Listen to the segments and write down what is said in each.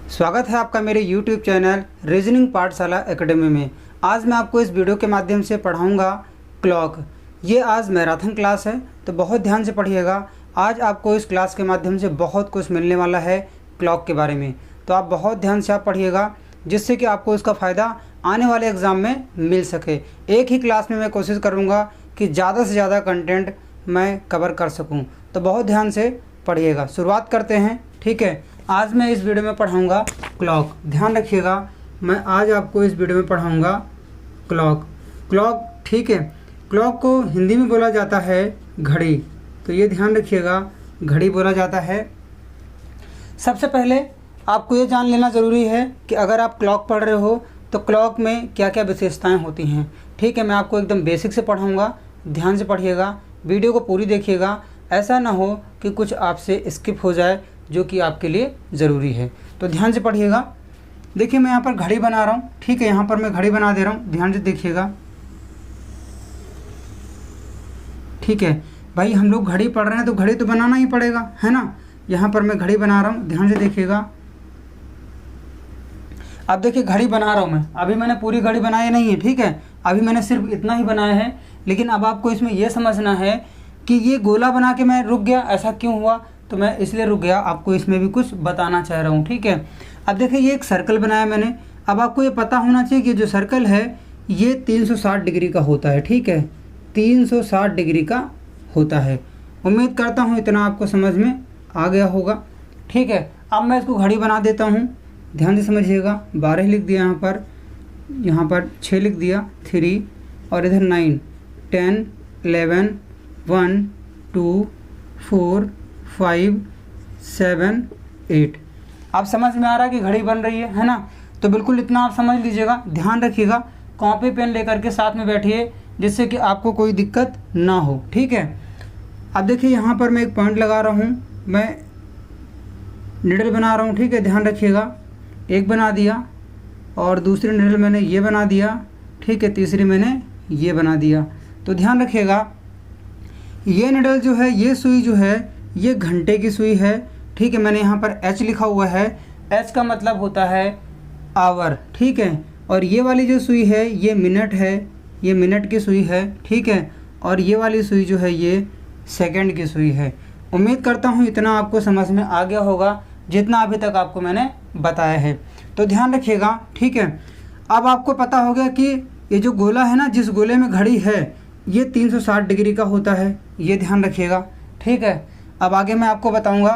स्वागत है आपका मेरे YouTube चैनल रीजनिंग पाठशाला एकेडमी में। आज मैं आपको इस वीडियो के माध्यम से पढ़ाऊंगा क्लॉक। ये आज मैराथन क्लास है तो बहुत ध्यान से पढ़िएगा। आज आपको इस क्लास के माध्यम से बहुत कुछ मिलने वाला है क्लॉक के बारे में, तो आप बहुत ध्यान से आप पढ़िएगा जिससे कि आपको इसका फ़ायदा आने वाले एग्ज़ाम में मिल सके। एक ही क्लास में मैं कोशिश करूँगा कि ज़्यादा से ज़्यादा कंटेंट मैं कवर कर सकूँ, तो बहुत ध्यान से पढ़िएगा। शुरुआत करते हैं, ठीक है। आज मैं इस वीडियो में पढ़ाऊंगा क्लॉक। ध्यान रखिएगा, मैं आज आपको इस वीडियो में पढ़ाऊंगा क्लॉक, ठीक है। क्लॉक को हिंदी में बोला जाता है घड़ी, तो ये ध्यान रखिएगा, घड़ी बोला जाता है। सबसे पहले आपको ये जान लेना ज़रूरी है कि अगर आप क्लॉक पढ़ रहे हो तो क्लॉक में क्या क्या विशेषताएँ होती हैं, ठीक है। मैं आपको एकदम बेसिक से पढ़ाऊँगा, ध्यान से पढ़िएगा, वीडियो को पूरी देखिएगा। ऐसा ना हो कि कुछ आपसे स्किप हो जाए जो कि आपके लिए ज़रूरी है, तो ध्यान से पढ़िएगा। देखिए मैं यहाँ पर घड़ी बना रहा हूँ, ठीक है। यहाँ पर मैं घड़ी बना दे रहा हूँ, ध्यान से देखिएगा, ठीक है। भाई हम लोग घड़ी पढ़ रहे हैं तो घड़ी तो बनाना ही पड़ेगा, है ना। यहाँ पर मैं घड़ी बना रहा हूँ, ध्यान से देखिएगा। अब देखिए घड़ी बना रहा हूँ मैं, अभी मैंने पूरी घड़ी बनाई नहीं है, ठीक है। अभी मैंने सिर्फ इतना ही बनाया है, लेकिन अब आपको इसमें यह समझना है कि ये गोला बना के मैं रुक गया, ऐसा क्यों हुआ, तो मैं इसलिए रुक गया। आपको इसमें भी कुछ बताना चाह रहा हूँ, ठीक है। अब देखिए ये एक सर्कल बनाया मैंने। अब आपको ये पता होना चाहिए कि जो सर्कल है ये 360 डिग्री का होता है, ठीक है। 360 डिग्री का होता है। उम्मीद करता हूँ इतना आपको समझ में आ गया होगा, ठीक है। अब मैं इसको घड़ी बना देता हूँ, ध्यान से समझिएगा। 12 लिख दिया यहाँ पर 6 लिख दिया, 3 और इधर 9, 10, 11, 1, 2, 4, 5, 7, 8। आप समझ में आ रहा है कि घड़ी बन रही है ना। तो बिल्कुल इतना आप समझ लीजिएगा। ध्यान रखिएगा, कॉपी पेन लेकर के साथ में बैठिए जिससे कि आपको कोई दिक्कत ना हो, ठीक है। अब देखिए यहाँ पर मैं एक पॉइंट लगा रहा हूँ, मैं निडल बना रहा हूँ, ठीक है। ध्यान रखिएगा, एक बना दिया और दूसरी निडल मैंने ये बना दिया, ठीक है। तीसरी मैंने ये बना दिया। तो ध्यान रखिएगा, ये निडल जो है, ये सुई जो है, ये घंटे की सुई है, ठीक है। मैंने यहाँ पर H लिखा हुआ है, H का मतलब होता है आवर, ठीक है। और ये वाली जो सुई है ये मिनट है, ये मिनट की सुई है, ठीक है। और ये वाली सुई जो है ये सेकंड की सुई है। उम्मीद करता हूँ इतना आपको समझ में आ गया होगा जितना अभी तक आपको मैंने बताया है। तो ध्यान रखिएगा, ठीक है। अब आपको पता हो गया कि ये जो गोला है ना, जिस गोले में घड़ी है ये 360 डिग्री का होता है, ये ध्यान रखिएगा, ठीक है। अब आगे मैं आपको बताऊंगा।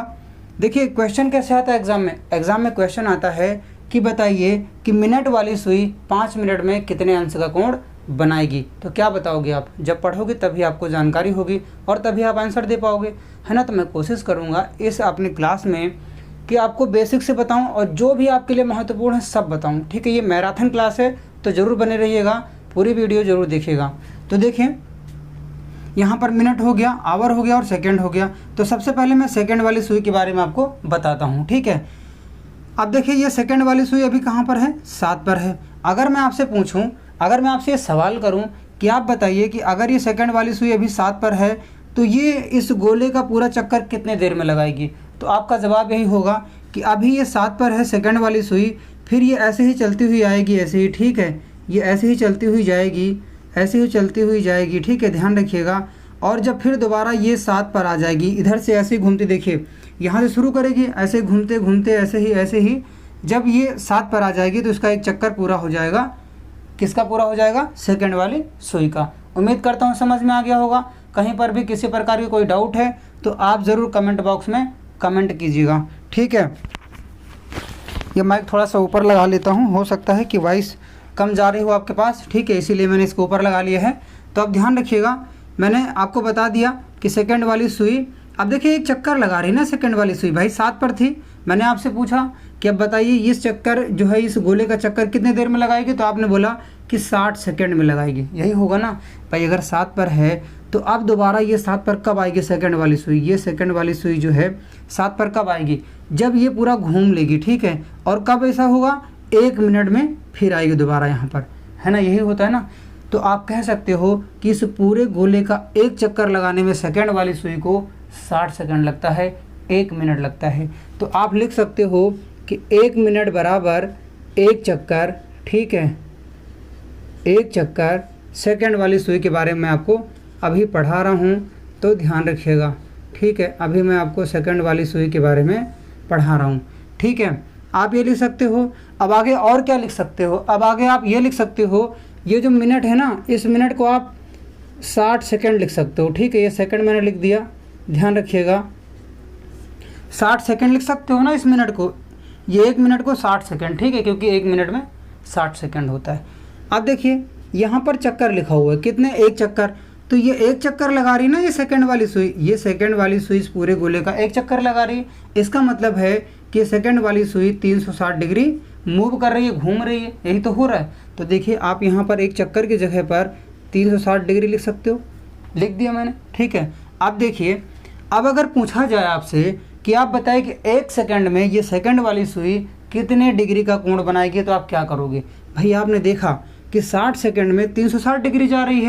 देखिए क्वेश्चन कैसे आता है एग्ज़ाम में क्वेश्चन आता है कि बताइए कि मिनट वाली सुई 5 मिनट में कितने अंश का कोण बनाएगी। तो क्या बताओगे आप, जब पढ़ोगे तभी आपको जानकारी होगी और तभी आप आंसर दे पाओगे, है ना। तो मैं कोशिश करूँगा इस अपनी क्लास में कि आपको बेसिक से बताऊँ और जो भी आपके लिए महत्वपूर्ण है सब बताऊँ, ठीक है। ये मैराथन क्लास है तो ज़रूर बने रहिएगा, पूरी वीडियो ज़रूर देखिएगा। तो देखिए यहाँ पर मिनट हो गया, आवर हो गया और सेकंड हो गया। तो सबसे पहले मैं सेकंड वाली सुई के बारे में आपको बताता हूँ, ठीक है। अब देखिए ये सेकंड वाली सुई अभी कहाँ पर है, 7 पर है। अगर मैं आपसे पूछूं, अगर मैं आपसे ये सवाल करूं कि आप बताइए कि अगर ये सेकंड वाली सुई अभी 7 पर है तो ये इस गोले का पूरा चक्कर कितने देर में लगाएगी, तो आपका जवाब यही होगा कि अभी ये 7 पर है सेकंड वाली सुई, फिर ये ऐसे ही चलती हुई आएगी, ऐसे ही, ठीक है। ये ऐसे ही चलती हुई जाएगी, ऐसे ही चलती हुई जाएगी, ठीक है। ध्यान रखिएगा। और जब फिर दोबारा ये 7 पर आ जाएगी, इधर से ऐसे ही घूमती, देखिए यहाँ से शुरू करेगी, ऐसे घूमते घूमते ऐसे ही जब ये 7 पर आ जाएगी तो इसका एक चक्कर पूरा हो जाएगा। किसका पूरा हो जाएगा, सेकंड वाली सुई का। उम्मीद करता हूँ समझ में आ गया होगा। कहीं पर भी किसी प्रकार की कोई डाउट है तो आप ज़रूर कमेंट बॉक्स में कमेंट कीजिएगा, ठीक है। ये माइक थोड़ा सा ऊपर लगा लेता हूँ, हो सकता है कि वॉइस कम जा रही हो आपके पास, ठीक है, इसीलिए मैंने इसको ऊपर लगा लिया है। तो अब ध्यान रखिएगा, मैंने आपको बता दिया कि सेकंड वाली सुई, अब देखिए एक चक्कर लगा रही है ना सेकंड वाली सुई, भाई 7 पर थी। मैंने आपसे पूछा कि अब बताइए इस चक्कर जो है, इस गोले का चक्कर कितने देर में लगाएगी, तो आपने बोला कि 60 सेकंड में लगाएगी, यही होगा ना भाई। अगर 7 पर है तो अब दोबारा ये 7 पर कब आएगी सेकंड वाली सुई, ये सेकंड वाली सुई जो है 7 पर कब आएगी, जब ये पूरा घूम लेगी, ठीक है। और कब ऐसा होगा, 1 मिनट में फिर आएगी दोबारा यहाँ पर, है ना, यही होता है ना। तो आप कह सकते हो कि इस पूरे गोले का एक चक्कर लगाने में सेकंड वाली सुई को 60 सेकंड लगता है, 1 मिनट लगता है। तो आप लिख सकते हो कि 1 मिनट बराबर 1 चक्कर, ठीक है, 1 चक्कर सेकंड वाली सुई के बारे में आपको अभी पढ़ा रहा हूँ, तो ध्यान रखिएगा, ठीक है। अभी मैं आपको सेकंड वाली सुई के बारे में पढ़ा रहा हूँ, ठीक है। आप ये लिख सकते हो। अब आगे और क्या लिख सकते हो, अब आगे आप ये लिख सकते हो, ये जो मिनट है ना, इस मिनट को आप 60 सेकंड लिख सकते हो, ठीक है। ये सेकंड मैंने लिख दिया, ध्यान रखिएगा, 60 सेकंड लिख सकते हो ना इस मिनट को, ये 1 मिनट को 60 सेकंड, ठीक है, क्योंकि 1 मिनट में 60 सेकंड होता है। अब देखिए यहाँ पर चक्कर लिखा हुआ है, कितने, 1 चक्कर, तो ये 1 चक्कर लगा रही ना ये सेकंड वाली सुई, ये सेकंड वाली सुई इस पूरे गोले का 1 चक्कर लगा रही है। इसका मतलब है कि सेकंड वाली सुई 360 डिग्री मूव कर रही है, घूम रही है, यही तो हो रहा है। तो देखिए आप यहाँ पर 1 चक्कर की जगह पर 360 डिग्री लिख सकते हो, लिख दिया मैंने, ठीक है। अब देखिए, अब अगर पूछा जाए आपसे कि आप बताएं कि 1 सेकंड में ये सेकंड वाली सुई कितने डिग्री का कोण बनाएगी, तो आप क्या करोगे। भाई आपने देखा कि 60 सेकंड में 360 डिग्री जा रही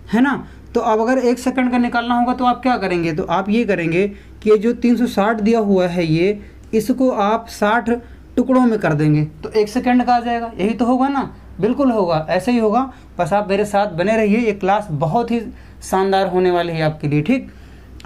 है ना। तो अब अगर 1 सेकंड का निकालना होगा तो आप क्या करेंगे, तो आप ये करेंगे कि ये जो 360 दिया हुआ है ये, इसको आप 60 टुकड़ों में कर देंगे, तो 1 सेकंड का आ जाएगा, यही तो होगा ना। बिल्कुल होगा, ऐसे ही होगा। बस आप मेरे साथ बने रहिए, ये क्लास बहुत ही शानदार होने वाली है आपके लिए, ठीक।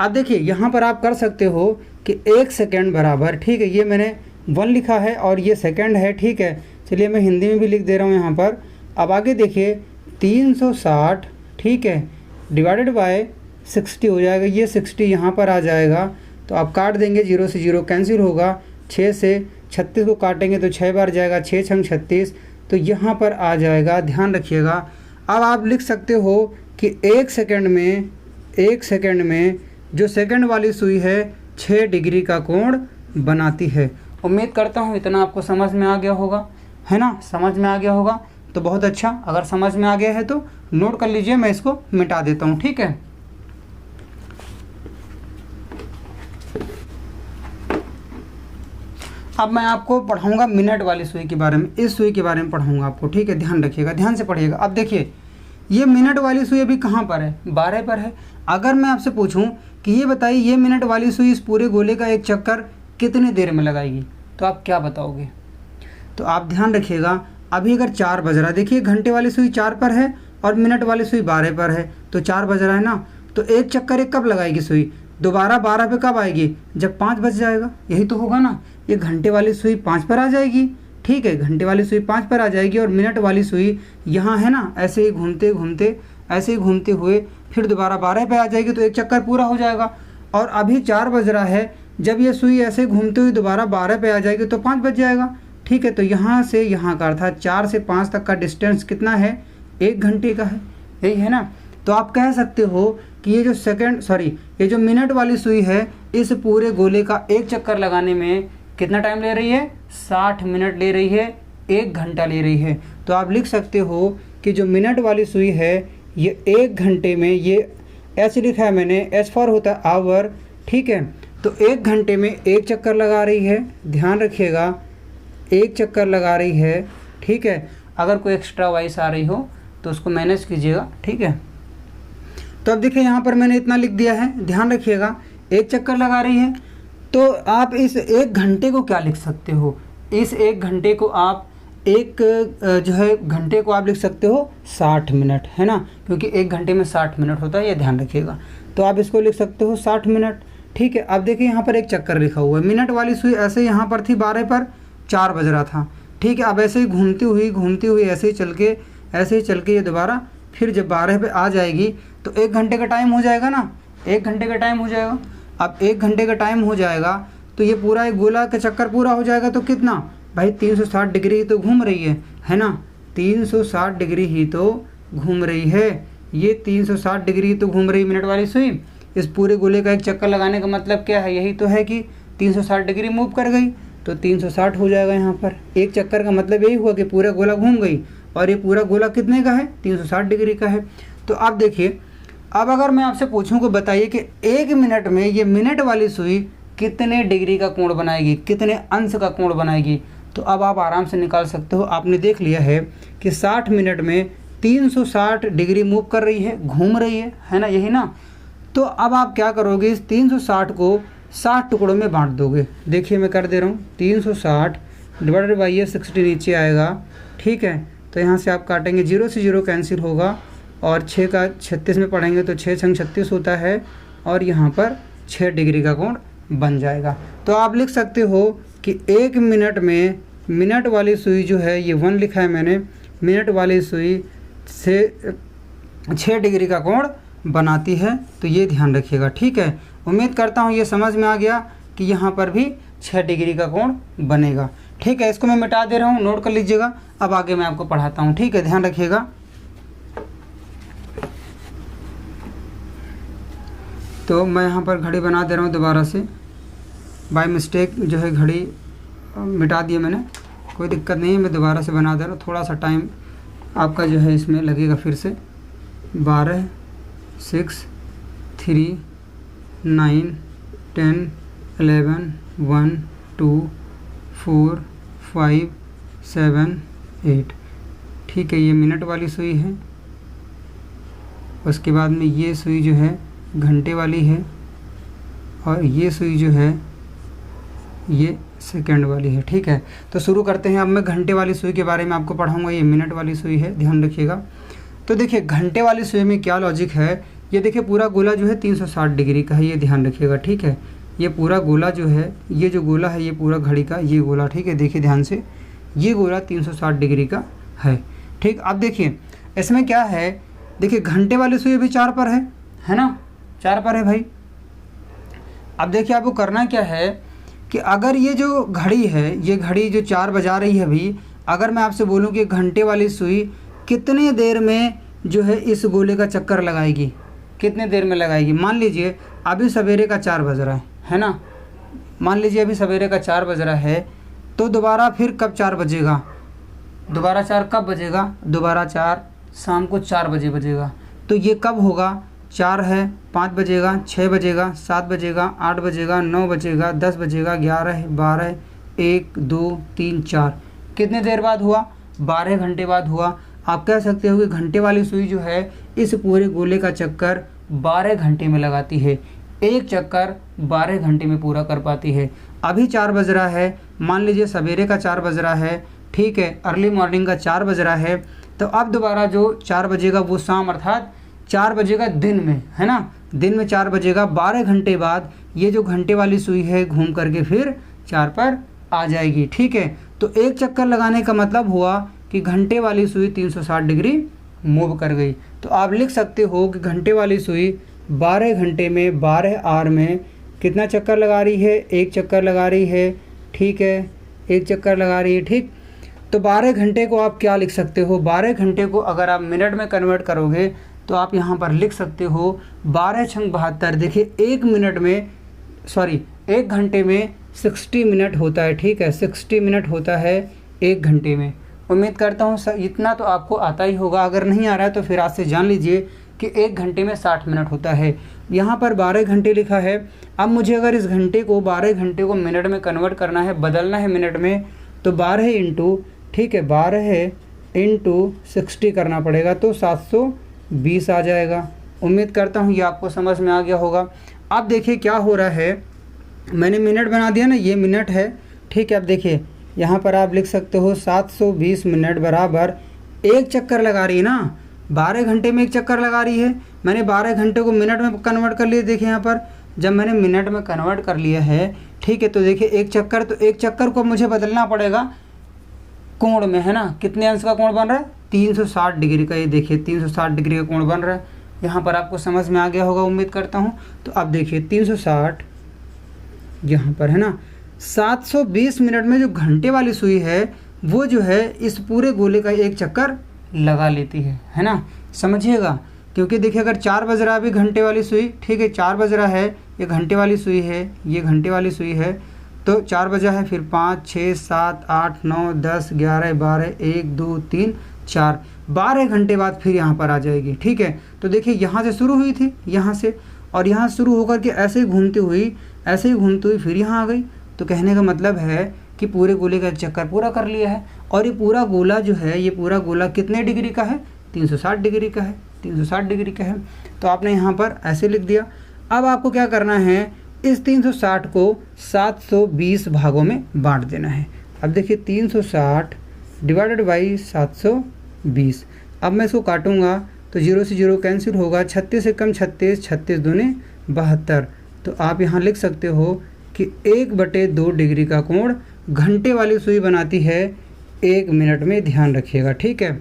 अब देखिए यहाँ पर आप कर सकते हो कि 1 सेकंड बराबर, ठीक है, ये मैंने 1 लिखा है और ये सेकंड है, ठीक है। चलिए मैं हिंदी में भी लिख दे रहा हूँ यहाँ पर। अब आगे देखिए 360, ठीक है, डिवाइडेड बाय 60 हो जाएगा, ये 60 यहाँ पर आ जाएगा, तो आप काट देंगे, 0 से 0 कैंसिल होगा, 6 से 36 को काटेंगे तो 6 बार जाएगा, 6 छंग 36, तो यहाँ पर आ जाएगा, ध्यान रखिएगा। अब आप लिख सकते हो कि 1 सेकंड में जो सेकंड वाली सुई है 6 डिग्री का कोण बनाती है। उम्मीद करता हूँ इतना आपको समझ में आ गया होगा, है ना, समझ में आ गया होगा तो बहुत अच्छा। अगर समझ में आ गया है तो नोट कर लीजिए, मैं इसको मिटा देता हूँ, ठीक है। अब मैं आपको पढ़ाऊंगा मिनट वाली सुई के बारे में, इस सुई के बारे में पढ़ाऊंगा आपको, ठीक है। ध्यान रखिएगा, ध्यान से पढ़िएगा। अब देखिए ये मिनट वाली सुई अभी कहाँ पर है, 12 पर है। अगर मैं आपसे पूछूं कि ये बताइए ये मिनट वाली सुई इस पूरे गोले का 1 चक्कर कितनी देर में लगाएगी, तो आप क्या बताओगे। तो आप ध्यान रखिएगा, अभी अगर 4 बज रहा है, देखिए घंटे वाली सुई 4 पर है और मिनट वाली सुई 12 पर है, तो 4 बज रहा है ना, तो 1 चक्कर कब लगाएगी सुई, दोबारा 12 पे कब आएगी, जब 5 बज जाएगा, यही तो होगा ना। ये घंटे वाली सुई 5 पर आ जाएगी, ठीक है, घंटे वाली सुई 5 पर आ जाएगी और मिनट वाली सुई यहाँ है ना, ऐसे ही घूमते घूमते, ऐसे ही घूमते हुए फिर दोबारा 12 पे आ जाएगी, तो 1 चक्कर पूरा हो जाएगा। और अभी 4 बज रहा है, जब ये सुई ऐसे घूमते हुए दोबारा 12 पे आ जाएगी तो 5 बज जाएगा, ठीक है। तो यहाँ से यहाँ का अर्थात 4 से 5 तक का डिस्टेंस कितना है, 1 घंटे का है, यही है ना। तो आप कह सकते हो कि ये जो मिनट वाली सुई है इस पूरे गोले का 1 चक्कर लगाने में कितना टाइम ले रही है, 60 मिनट ले रही है, 1 घंटा ले रही है। तो आप लिख सकते हो कि जो मिनट वाली सुई है ये 1 घंटे में, ये एच लिखा है मैंने, एच फॉर होता है आवर, ठीक है। तो 1 घंटे में 1 चक्कर लगा रही है, ध्यान रखिएगा, 1 चक्कर लगा रही है, ठीक है। अगर कोई एक्स्ट्रा वॉइस आ रही हो तो उसको मैनेज कीजिएगा, ठीक है। तो अब देखिए यहाँ पर मैंने इतना लिख दिया है, ध्यान रखिएगा, 1 चक्कर लगा रही है। तो आप इस 1 घंटे को क्या लिख सकते हो, इस 1 घंटे को आप घंटे को आप लिख सकते हो 60 मिनट, है ना, क्योंकि 1 घंटे में 60 मिनट होता है, ये ध्यान रखिएगा। तो आप इसको लिख सकते हो 60 मिनट, ठीक है। अब देखिए यहाँ पर 1 चक्कर लिखा हुआ है, मिनट वाली सुई ऐसे यहाँ पर थी 12 पर, 4 बज रहा था, ठीक है। अब ऐसे ही घूमती हुई ऐसे ही चल के ये दोबारा फिर जब 12 पे आ जाएगी तो 1 घंटे का टाइम हो जाएगा ना, 1 घंटे का टाइम हो जाएगा। अब 1 घंटे का टाइम हो जाएगा तो ये पूरा एक गोला का चक्कर पूरा हो जाएगा, तो कितना भाई 360 डिग्री ही तो घूम रही है ना, 360 डिग्री ही तो घूम रही है, ये 360 डिग्री तो घूम रही मिनट वाली सुई। इस पूरे गोले का 1 चक्कर लगाने का मतलब क्या है, यही तो है कि 360 डिग्री मूव कर गई, तो 360 हो जाएगा यहाँ पर। 1 चक्कर का मतलब यही हुआ कि पूरा गोला घूम गई, और ये पूरा गोला कितने का है, 360 डिग्री का है। तो आप देखिए, अब अगर मैं आपसे पूछूं कि बताइए कि 1 मिनट में ये मिनट वाली सुई कितने डिग्री का कोण बनाएगी, कितने अंश का कोण बनाएगी, तो अब आप आराम से निकाल सकते हो। आपने देख लिया है कि 60 मिनट में 360 डिग्री मूव कर रही है, घूम रही है ना, यही ना। तो अब आप क्या करोगे, इस 360 को 60 टुकड़ों में बांट दोगे। देखिए मैं कर दे रहा हूँ, 360 डिवाइडेड बाई ये 60 नीचे आएगा, ठीक है। तो यहाँ से आप काटेंगे, 0 से 0 कैंसिल होगा और 6 का 36 में पढ़ेंगे तो 6 छंग 36 होता है और यहाँ पर 6 डिग्री का कोण बन जाएगा। तो आप लिख सकते हो कि 1 मिनट में मिनट वाली सुई जो है ये 1 लिखा है मैंने, मिनट वाली सुई से 6 डिग्री का कोण बनाती है। तो ये ध्यान रखिएगा, ठीक है। उम्मीद करता हूँ ये समझ में आ गया कि यहाँ पर भी 6 डिग्री का कोण बनेगा, ठीक है। इसको मैं मिटा दे रहा हूँ, नोट कर लीजिएगा। अब आगे मैं आपको पढ़ाता हूँ, ठीक है, ध्यान रखिएगा। तो मैं यहाँ पर घड़ी बना दे रहा हूँ दोबारा से, बाय मिस्टेक जो है घड़ी मिटा दिया मैंने, कोई दिक्कत नहीं है, मैं दोबारा से बना दे रहा हूँ। थोड़ा सा टाइम आपका जो है इसमें लगेगा फिर से। 12, 6, 3, 9, 10, 11, 1, 2, 4, 5, 7, 8, ठीक है। ये मिनट वाली सुई है। उसके बाद में ये सुई जो है घंटे वाली है और ये सुई जो है ये सेकंड वाली है, ठीक है। तो शुरू करते हैं। अब मैं घंटे वाली सुई के बारे में आपको पढ़ाऊंगा, ये मिनट वाली सुई है, ध्यान रखिएगा। तो देखिए घंटे वाली सुई में क्या लॉजिक है, ये देखिए पूरा गोला जो है 360 डिग्री का है, ये ध्यान रखिएगा, ठीक है। ये पूरा गोला जो है, ये जो गोला है ये पूरा घड़ी का ये गोला, ठीक है, देखिए ध्यान से, ये गोला 360 डिग्री का है, ठीक। अब देखिए इसमें क्या है, देखिए घंटे वाली सुई भी 4 पर है ना, 4 पर है भाई। अब देखिए आपको करना क्या है कि अगर ये जो घड़ी है, ये घड़ी जो 4 बजा रही है अभी, अगर मैं आपसे बोलूँ कि घंटे वाली सुई कितने देर में जो है इस गोले का चक्कर लगाएगी, कितने देर में लगाएगी। मान लीजिए अभी सवेरे का 4 बज रहा है ना, मान लीजिए अभी सवेरे का 4 बज रहा है, तो दोबारा फिर कब 4 बजेगा, दोबारा 4 कब बजेगा, दोबारा 4 शाम को 4 बजे बजेगा। तो ये कब होगा, 4 है, 5 बजेगा, 6 बजेगा, 7 बजेगा, 8 बजेगा, 9 बजेगा, 10 बजेगा, 11, 12, 1, 2, 3, 4, कितने देर बाद हुआ, 12 घंटे बाद हुआ। आप कह सकते हो कि घंटे वाली सुई जो है इस पूरे गोले का चक्कर 12 घंटे में लगाती है, एक चक्कर 12 घंटे में पूरा कर पाती है। अभी 4 बज रहा है, मान लीजिए सवेरे का 4 बज रहा है, ठीक है, अर्ली मॉर्निंग का 4 बज रहा है। तो अब दोबारा जो 4 बजेगा वो शाम अर्थात 4 बजेगा दिन में, है ना, दिन में 4 बजेगा। 12 घंटे बाद ये जो घंटे वाली सुई है घूम करके फिर 4 पर आ जाएगी, ठीक है। तो एक चक्कर लगाने का मतलब हुआ कि घंटे वाली सुई 360 डिग्री मूव कर गई। तो आप लिख सकते हो कि घंटे वाली सुई 12 घंटे में 12 आवर में कितना चक्कर लगा रही है, एक चक्कर लगा रही है, ठीक है, एक चक्कर लगा रही है, ठीक। तो 12 घंटे को आप क्या लिख सकते हो, 12 घंटे को अगर आप मिनट में कन्वर्ट करोगे तो आप यहाँ पर लिख सकते हो 12 छंग 72। देखिए एक घंटे में 60 मिनट होता है, ठीक है, 60 मिनट होता है एक घंटे में। उम्मीद करता हूँ सर इतना तो आपको आता ही होगा, अगर नहीं आ रहा है तो फिर आज से जान लीजिए कि एक घंटे में 60 मिनट होता है। यहाँ पर 12 घंटे लिखा है। अब मुझे अगर इस घंटे को 12 घंटे को मिनट में कन्वर्ट करना है, बदलना है मिनट में, तो 12 इंटू, ठीक है, 12 इंटू 60 करना पड़ेगा, तो 720 आ जाएगा। उम्मीद करता हूँ ये आपको समझ में आ गया होगा। अब देखिए क्या हो रहा है, मैंने मिनट बना दिया ना, ये मिनट है, ठीक है। अब देखिए यहाँ पर आप लिख सकते हो 720 मिनट बराबर एक चक्कर लगा रही है ना, 12 घंटे में एक चक्कर लगा रही है। मैंने 12 घंटे को मिनट में कन्वर्ट कर लिया। देखिए यहाँ पर जब मैंने मिनट में कन्वर्ट कर लिया है, ठीक है, तो देखिए एक चक्कर, तो एक चक्कर को मुझे बदलना पड़ेगा कोण में, है ना। कितने अंश का कोण बन रहा है, 360 डिग्री का। ये देखिए 360 डिग्री का कोण बन रहा है। यहाँ पर आपको समझ में आ गया होगा उम्मीद करता हूँ। तो अब देखिए 360 यहाँ पर है ना, 720 मिनट में जो घंटे वाली सुई है वो जो है इस पूरे गोले का एक चक्कर लगा लेती है ना, समझिएगा। क्योंकि देखिए अगर 4 बज रहा है अभी घंटे वाली सुई, ठीक है, 4 बज रहा है, ये घंटे वाली सुई है, ये घंटे वाली सुई है, तो 4 बजा है, फिर 5, 6, 7, 8, 9, 10, 11, 12, 1, 2, 3, 4, 12 घंटे बाद फिर यहाँ पर आ जाएगी, ठीक है। तो देखिए यहाँ से शुरू हुई थी, यहाँ से, और यहाँ शुरू होकर के ऐसे ही घूमती हुई फिर यहाँ आ गई। तो कहने का मतलब है कि पूरे गोले का चक्कर पूरा कर लिया है। और ये पूरा गोला जो है, ये पूरा गोला कितने डिग्री का है, 360 डिग्री का है, 360 डिग्री का है। तो आपने यहाँ पर ऐसे लिख दिया। अब आपको क्या करना है, इस 360 को 720 भागों में बांट देना है। अब देखिए 360 डिवाइडेड बाई 720। अब मैं इसको काटूंगा तो 0 से 0 कैंसिल होगा, 36 से कम 36, 36 दूने 72। तो आप यहाँ लिख सकते हो कि 1/2 डिग्री का कोण घंटे वाली सुई बनाती है 1 मिनट में। ध्यान रखिएगा, ठीक है।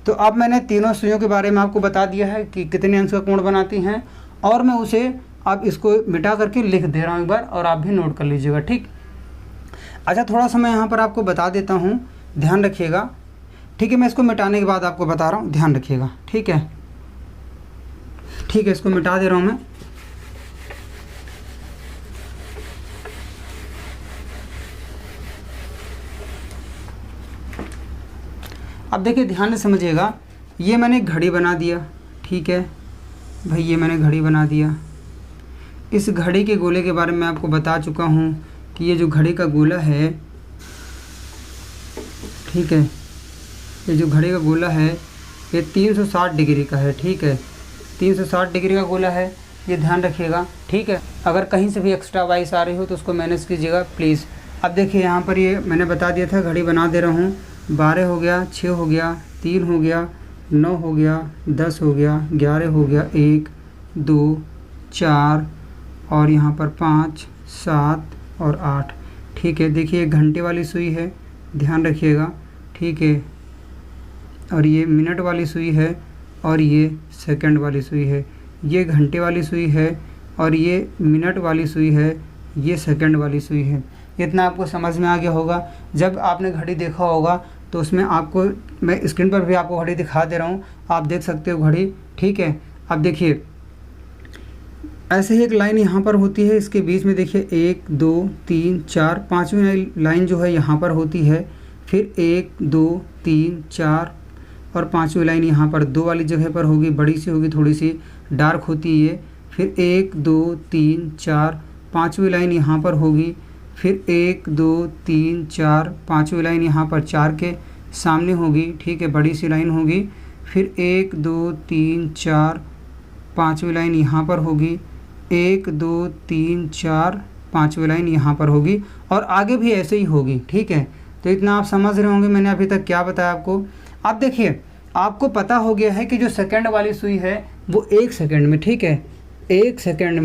तो अब मैंने तीनों सुइयों के बारे में आपको बता दिया है कि कितने अंश का कोण बनाती हैं, और मैं उसे अब इसको मिटा करके लिख दे रहा हूँ एक बार, और आप भी नोट कर लीजिएगा, ठीक। अच्छा, थोड़ा सा मैं यहाँ पर आपको बता देता हूँ, ध्यान रखिएगा, ठीक है। मैं इसको मिटाने के बाद आपको बता रहा हूँ, ध्यान रखिएगा, ठीक है। ठीक है, इसको मिटा दे रहा हूँ मैं। अब देखिए ध्यान से समझिएगा, ये मैंने घड़ी बना दिया, ठीक है भाई, ये मैंने घड़ी बना दिया। इस घड़ी के गोले के बारे में मैं आपको बता चुका हूँ कि ये जो घड़ी का गोला है, ठीक है, ये जो घड़ी का गोला है ये 360 डिग्री का है, ठीक है, 360 डिग्री का गोला है, ये ध्यान रखिएगा, ठीक है। अगर कहीं से भी एक्स्ट्रा वाइस आ रही हो तो उसको मैनेज कीजिएगा प्लीज़। अब देखिए यहाँ पर ये मैंने बता दिया था, घड़ी बना दे रहा हूँ। 12 हो गया, 6 हो गया, 3 हो गया, 9 हो गया, 10 हो गया, 11 हो गया, 1 2 4 और यहाँ पर 5 7 और 8, ठीक है। देखिए घंटे वाली सुई है, ध्यान रखिएगा, ठीक है, और ये मिनट वाली सुई है, और ये सेकंड वाली सुई है। ये घंटे वाली सुई है और ये मिनट वाली सुई है, ये सेकंड वाली सुई है। इतना आपको समझ में आ गया होगा। जब आपने घड़ी देखा होगा तो उसमें आपको, मैं स्क्रीन पर भी आपको घड़ी दिखा दे रहा हूँ, आप देख सकते हो घड़ी, ठीक है। अब देखिए ऐसे ही एक लाइन यहाँ पर होती है, इसके बीच में देखिए 1 2 3 4, 5वीं लाइन जो है यहाँ पर होती है, फिर 1 2 3 4 और 5वीं लाइन यहाँ पर 2 वाली जगह पर होगी, बड़ी सी होगी, थोड़ी सी डार्क होती है। फिर 1 2 3 4, 5वीं लाइन यहाँ पर होगी, फिर 1 2 3 4, 5वीं लाइन यहाँ पर 4 के सामने होगी, ठीक है, बड़ी सी लाइन होगी। फिर 1 2 3 4, 5वीं लाइन यहाँ पर होगी, 1 2 3 4, 5वीं लाइन यहाँ पर होगी, और आगे भी ऐसे ही होगी, ठीक है। तो इतना आप समझ रहे होंगे मैंने अभी तक क्या बताया आपको। अब देखिए आपको पता हो गया है कि जो सेकंड वाली सुई है वो 1 सेकंड में, ठीक है, 1 सेकंड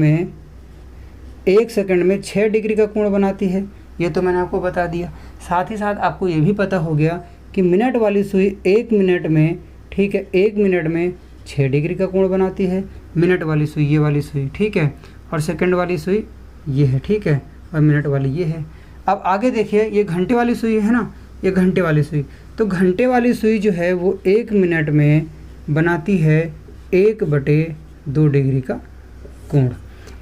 में 6 डिग्री का कोण बनाती है, ये तो मैंने आपको बता दिया। साथ ही साथ आपको ये भी पता हो गया कि मिनट वाली सुई 1 मिनट में, ठीक है, 1 मिनट में 6 डिग्री का कोण बनाती है, मिनट वाली सुई ये वाली सुई, ठीक है, और सेकंड वाली सुई ये है, ठीक है, और मिनट वाली ये है। अब आगे देखिए, ये घंटे वाली सुई है ना, ये घंटे वाली सुई, तो घंटे वाली सुई जो है वो 1 मिनट में बनाती है 1/2 डिग्री का कोण।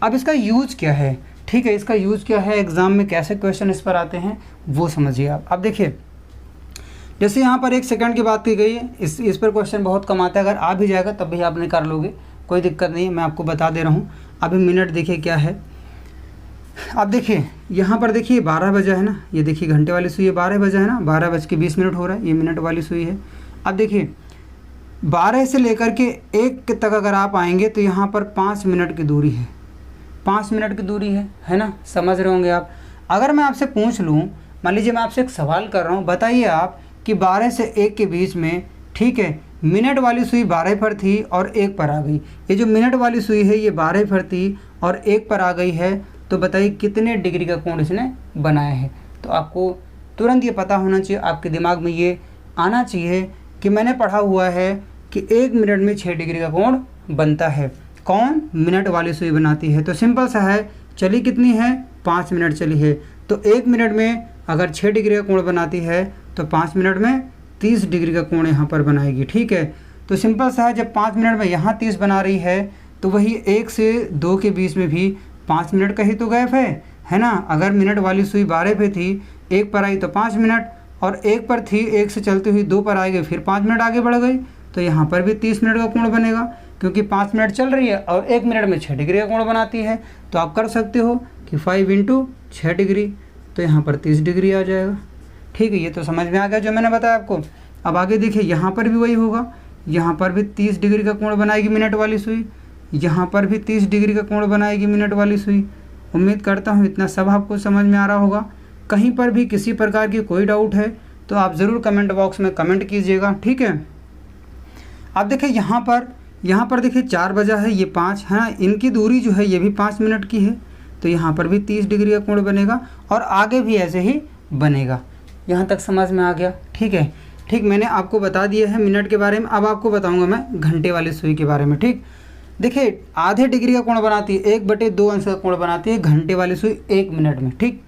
अब इसका यूज क्या है, ठीक है, इसका यूज क्या है, एग्जाम में कैसे क्वेश्चन इस पर आते हैं वो समझिए आप। अब देखिए जैसे यहाँ पर 1 सेकंड की बात की गई है, इस पर क्वेश्चन बहुत कम आता है, अगर आ भी जाएगा तब भी आप नहीं कर लोगे, कोई दिक्कत नहीं है, मैं आपको बता दे रहा हूँ। अभी मिनट देखिए क्या है। अब देखिए यहाँ पर देखिए 12 बजा है ना, ये देखिए घंटे वाली सुई है, 12 बजा है ना, 12:20 हो रहा है, ये मिनट वाली सुई है। अब देखिए 12 से लेकर के 1 तक अगर आप आएंगे तो यहाँ पर 5 मिनट की दूरी है, 5 मिनट की दूरी है ना, समझ रहे होंगे आप। अगर मैं आपसे पूछ लूँ, मान लीजिए मैं आपसे एक सवाल कर रहा हूँ, बताइए आप कि 12 से 1 के बीच में, ठीक है, मिनट वाली सुई 12 पर थी और 1 पर आ गई। ये जो मिनट वाली सुई है ये 12 पर थी और 1 पर आ गई है, तो बताइए कितने डिग्री का कोण इसने बनाया है। तो आपको तुरंत ये पता होना चाहिए, आपके दिमाग में ये आना चाहिए कि मैंने पढ़ा हुआ है कि 1 मिनट में 6 डिग्री का कोण बनता है। कौन? मिनट वाली सुई बनाती है। तो सिंपल सा है, चली कितनी है, 5 मिनट चली है, तो 1 मिनट में अगर 6 डिग्री का कोण बनाती है तो 5 मिनट में 30 डिग्री का कोण यहाँ पर बनाएगी, ठीक है। तो सिंपल सा है, जब 5 मिनट में यहाँ 30 बना रही है तो वही 1 से 2 के बीच में भी 5 मिनट का ही तो गैप है ना। अगर मिनट वाली सुई 12 पे थी, 1 पर आई तो 5 मिनट, और 1 पर थी, 1 से चलती हुई 2 पर आ गई, फिर 5 मिनट आगे बढ़ गई, तो यहाँ पर भी 30 मिनट का कोण बनेगा, क्योंकि 5 मिनट चल रही है और 1 मिनट में 6 डिग्री का कोण बनाती है। तो आप कर सकते हो कि 5 × 6 डिग्री, तो यहाँ पर 30 डिग्री आ जाएगा, ठीक है। ये तो समझ में आ गया जो मैंने बताया आपको। अब आगे देखिए, यहाँ पर भी वही होगा, यहाँ पर भी 30 डिग्री का कोण बनाएगी मिनट वाली सुई, यहाँ पर भी 30 डिग्री का कोण बनाएगी मिनट वाली सुई। उम्मीद करता हूँ इतना सब आपको समझ में आ रहा होगा। कहीं पर भी किसी प्रकार की कोई डाउट है तो आप ज़रूर कमेंट बॉक्स में कमेंट कीजिएगा, ठीक है। अब देखिए यहाँ पर देखिए 4 बजा है, ये 5 है ना, इनकी दूरी जो है ये भी 5 मिनट की है, तो यहाँ पर भी 30 डिग्री का कोण बनेगा और आगे भी ऐसे ही बनेगा। यहाँ तक समझ में आ गया, ठीक है। ठीक, मैंने आपको बता दिया है मिनट के बारे में। अब आपको बताऊंगा मैं घंटे वाली सुई के बारे में, ठीक। देखिए आधे डिग्री का कोण बनाती है, 1/2 अंश का कोण बनाती है घंटे वाली सुई 1 मिनट में, ठीक।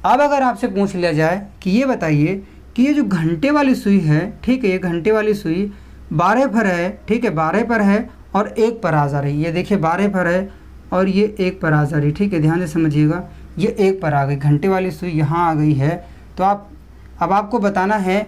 अब अगर आपसे पूछ लिया जाए कि ये बताइए कि ये जो घंटे वाली सुई है, ठीक है, ये घंटे वाली सुई 12 पर है, ठीक है, 12 पर है और 1 पर आ जा रही है। ये देखिए 12 पर है और ये 1 पर आ जा रही है, ठीक है, ध्यान से समझिएगा। ये 1 पर आ गई, घंटे वाली सुई यहाँ आ गई है। तो अब आपको बताना है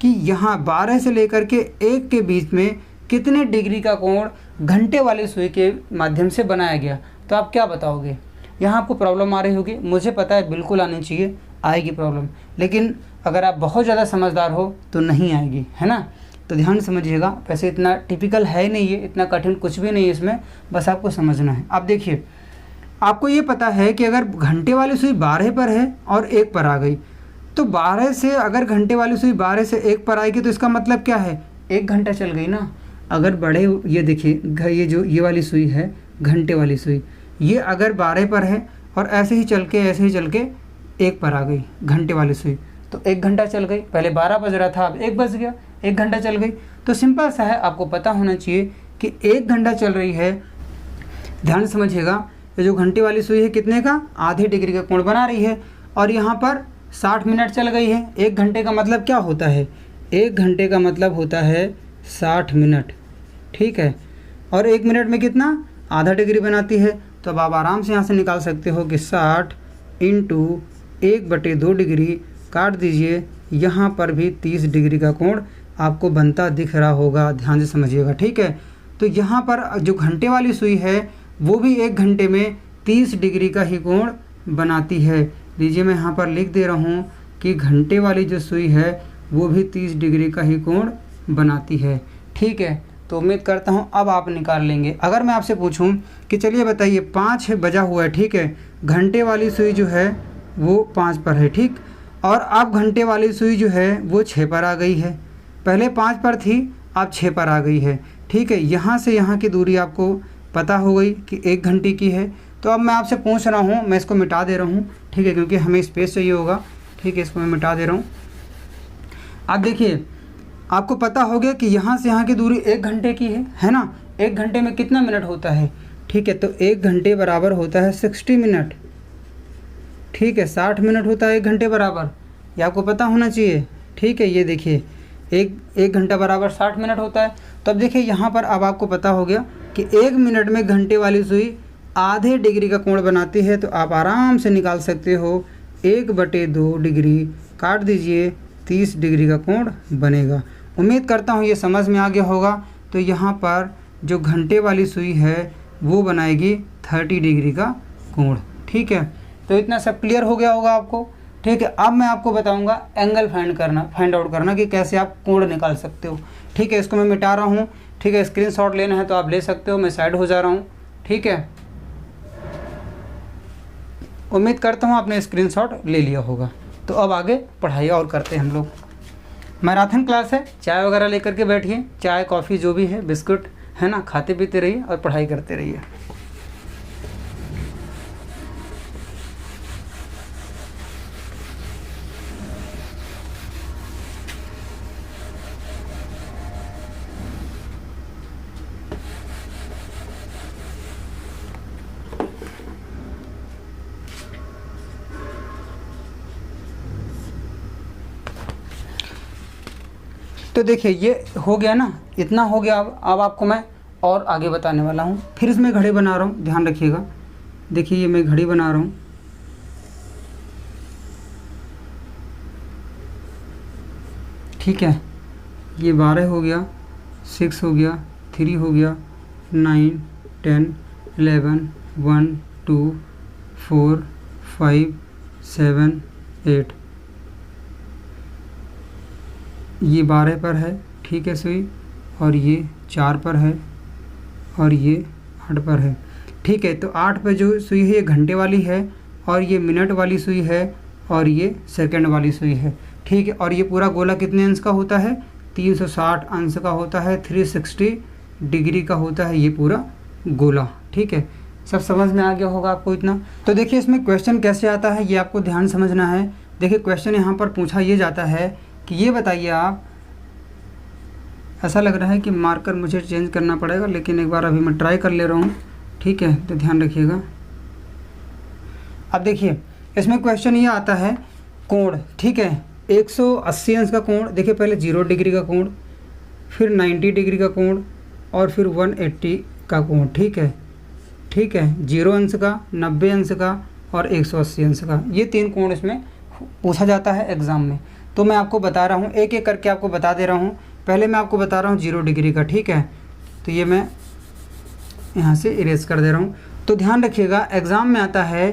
कि यहाँ 12 से लेकर के 1 के बीच में कितने डिग्री का कोण घंटे वाली सुई के माध्यम से बनाया गया। तो आप क्या बताओगे? यहाँ आपको प्रॉब्लम आ रही होगी, मुझे पता है बिल्कुल आनी चाहिए, आएगी प्रॉब्लम, लेकिन अगर आप बहुत ज़्यादा समझदार हो तो नहीं आएगी, है ना। तो ध्यान समझिएगा। वैसे इतना टिपिकल है नहीं, ये इतना कठिन कुछ भी नहीं है इसमें, बस आपको समझना है। अब देखिए, आपको ये पता है कि अगर घंटे वाली सुई 12 पर है और 1 पर आ गई, तो 12 से अगर घंटे वाली सुई 12 से 1 पर आएगी तो इसका मतलब क्या है? 1 घंटा चल गई ना। अगर बड़े, ये देखिए ये जो ये वाली सुई है घंटे वाली सुई, ये अगर 12 पर है और ऐसे ही चल के 1 पर आ गई घंटे वाली सुई, तो 1 घंटा चल गई। पहले 12 बज रहा था, अब 1 बज गया, 1 घंटा चल गई। तो सिंपल सा है, आपको पता होना चाहिए कि 1 घंटा चल रही है। ध्यान समझिएगा, ये जो घंटे वाली सुई है कितने का? आधे डिग्री का कोण बना रही है और यहाँ पर 60 मिनट चल गई है। 1 घंटे का मतलब क्या होता है? 1 घंटे का मतलब होता है 60 मिनट, ठीक है। और 1 मिनट में कितना? आधा डिग्री बनाती है। तो अब आप आराम से यहाँ से निकाल सकते हो कि 60 × 1/2 डिग्री, काट दीजिए, यहाँ पर भी 30 डिग्री का कोण आपको बनता दिख रहा होगा। ध्यान से समझिएगा, ठीक है। तो यहाँ पर जो घंटे वाली सुई है वो भी 1 घंटे में 30 डिग्री का ही कोण बनाती है। लीजिए मैं यहाँ पर लिख दे रहा हूँ कि घंटे वाली जो सुई है वो भी 30 डिग्री का ही कोण बनाती है, ठीक है। तो उम्मीद करता हूँ अब आप निकाल लेंगे। अगर मैं आपसे पूछूं कि चलिए बताइए 5 बजा हुआ है, ठीक है, घंटे वाली सुई जो है वो 5 पर है, ठीक, और अब घंटे वाली सुई जो है वो 6 पर आ गई है। पहले 5 पर थी, अब 6 पर आ गई है, ठीक है। यहाँ से यहाँ की दूरी आपको पता हो गई कि 1 घंटे की है। तो अब मैं आपसे पूछ रहा हूँ, मैं इसको मिटा दे रहा हूँ, ठीक है, क्योंकि हमें स्पेस चाहिए होगा, ठीक है, इसको मैं मिटा दे रहा हूँ। अब देखिए, आपको पता हो गया कि यहाँ से यहाँ की दूरी 1 घंटे की है ना। 1 घंटे में कितना मिनट होता है? ठीक है, तो 1 घंटे बराबर होता है 60 मिनट, ठीक है, 60 मिनट होता है 1 घंटे बराबर, ये आपको पता होना चाहिए, ठीक है। ये देखिए, एक घंटा बराबर 60 मिनट होता है। तो अब देखिए यहाँ पर अब आपको पता हो गया कि 1 मिनट में घंटे वाली सुई आधे डिग्री का कोण बनाती है। तो आप आराम से निकाल सकते हो 1/2 डिग्री, काट दीजिए, 30 डिग्री का कोण बनेगा। उम्मीद करता हूँ ये समझ में आ गया होगा। तो यहाँ पर जो घंटे वाली सुई है वो बनाएगी 30 डिग्री का कोण, ठीक है। तो इतना सब क्लियर हो गया होगा आपको, ठीक है। अब मैं आपको बताऊंगा एंगल फाइंड आउट करना कि कैसे आप कोण निकाल सकते हो, ठीक है। इसको मैं मिटा रहा हूँ, ठीक है। स्क्रीनशॉट लेना है तो आप ले सकते हो, मैं साइड हो जा रहा हूँ, ठीक है। उम्मीद करता हूँ आपने स्क्रीनशॉट ले लिया होगा। तो अब आगे पढ़ाई और करते हैं हम लोग। मैराथन क्लास है, चाय वगैरह लेकर के बैठिए, चाय कॉफ़ी जो भी है, बिस्कुट है ना, खाते पीते रहिए और पढ़ाई करते रहिए। तो देखिए ये हो गया ना, इतना हो गया। अब आपको मैं और आगे बताने वाला हूँ। फिर इसमें घड़ी बना रहा हूँ, ध्यान रखिएगा। देखिए ये मैं घड़ी बना रहा हूँ, ठीक है। ये 12 हो गया, 6 हो गया, 3 हो गया, 9, 10, 11, 1, 2, 4, 5, 7, 8। ये 12 पर है, ठीक है सुई, और ये 4 पर है और ये 8 पर है, ठीक है। तो 8 पर जो सुई है ये घंटे वाली है और ये मिनट वाली सुई है और ये सेकंड वाली सुई है, ठीक है। और ये पूरा गोला कितने अंश का होता है, 360 अंश का होता है, 360 डिग्री का होता है ये पूरा गोला, ठीक है। सब समझ में आ गया होगा आपको इतना। तो देखिए इसमें क्वेश्चन कैसे आता है ये आपको ध्यान समझना है। देखिए क्वेश्चन यहाँ पर पूछा ये जाता है कि ये बताइए आप, ऐसा लग रहा है कि मार्कर मुझे चेंज करना पड़ेगा, लेकिन एक बार अभी मैं ट्राई कर ले रहा हूँ, ठीक है, तो ध्यान रखिएगा। अब देखिए इसमें क्वेश्चन ये आता है कोण, ठीक है, 180 अंश का कोण। देखिए पहले 0 डिग्री का कोण, फिर 90 डिग्री का कोण और फिर 180 का कोण, ठीक है, ठीक है। 0 अंश का, 90 अंश का और 180 अंश का, ये 3 कोण इसमें पूछा जाता है एग्ज़ाम में। तो मैं आपको बता रहा हूँ, एक एक करके आपको बता दे रहा हूँ। पहले मैं आपको बता रहा हूँ 0 डिग्री का, ठीक है, तो ये मैं यहाँ से इरेज कर दे रहा हूँ। तो ध्यान रखिएगा एग्ज़ाम में आता है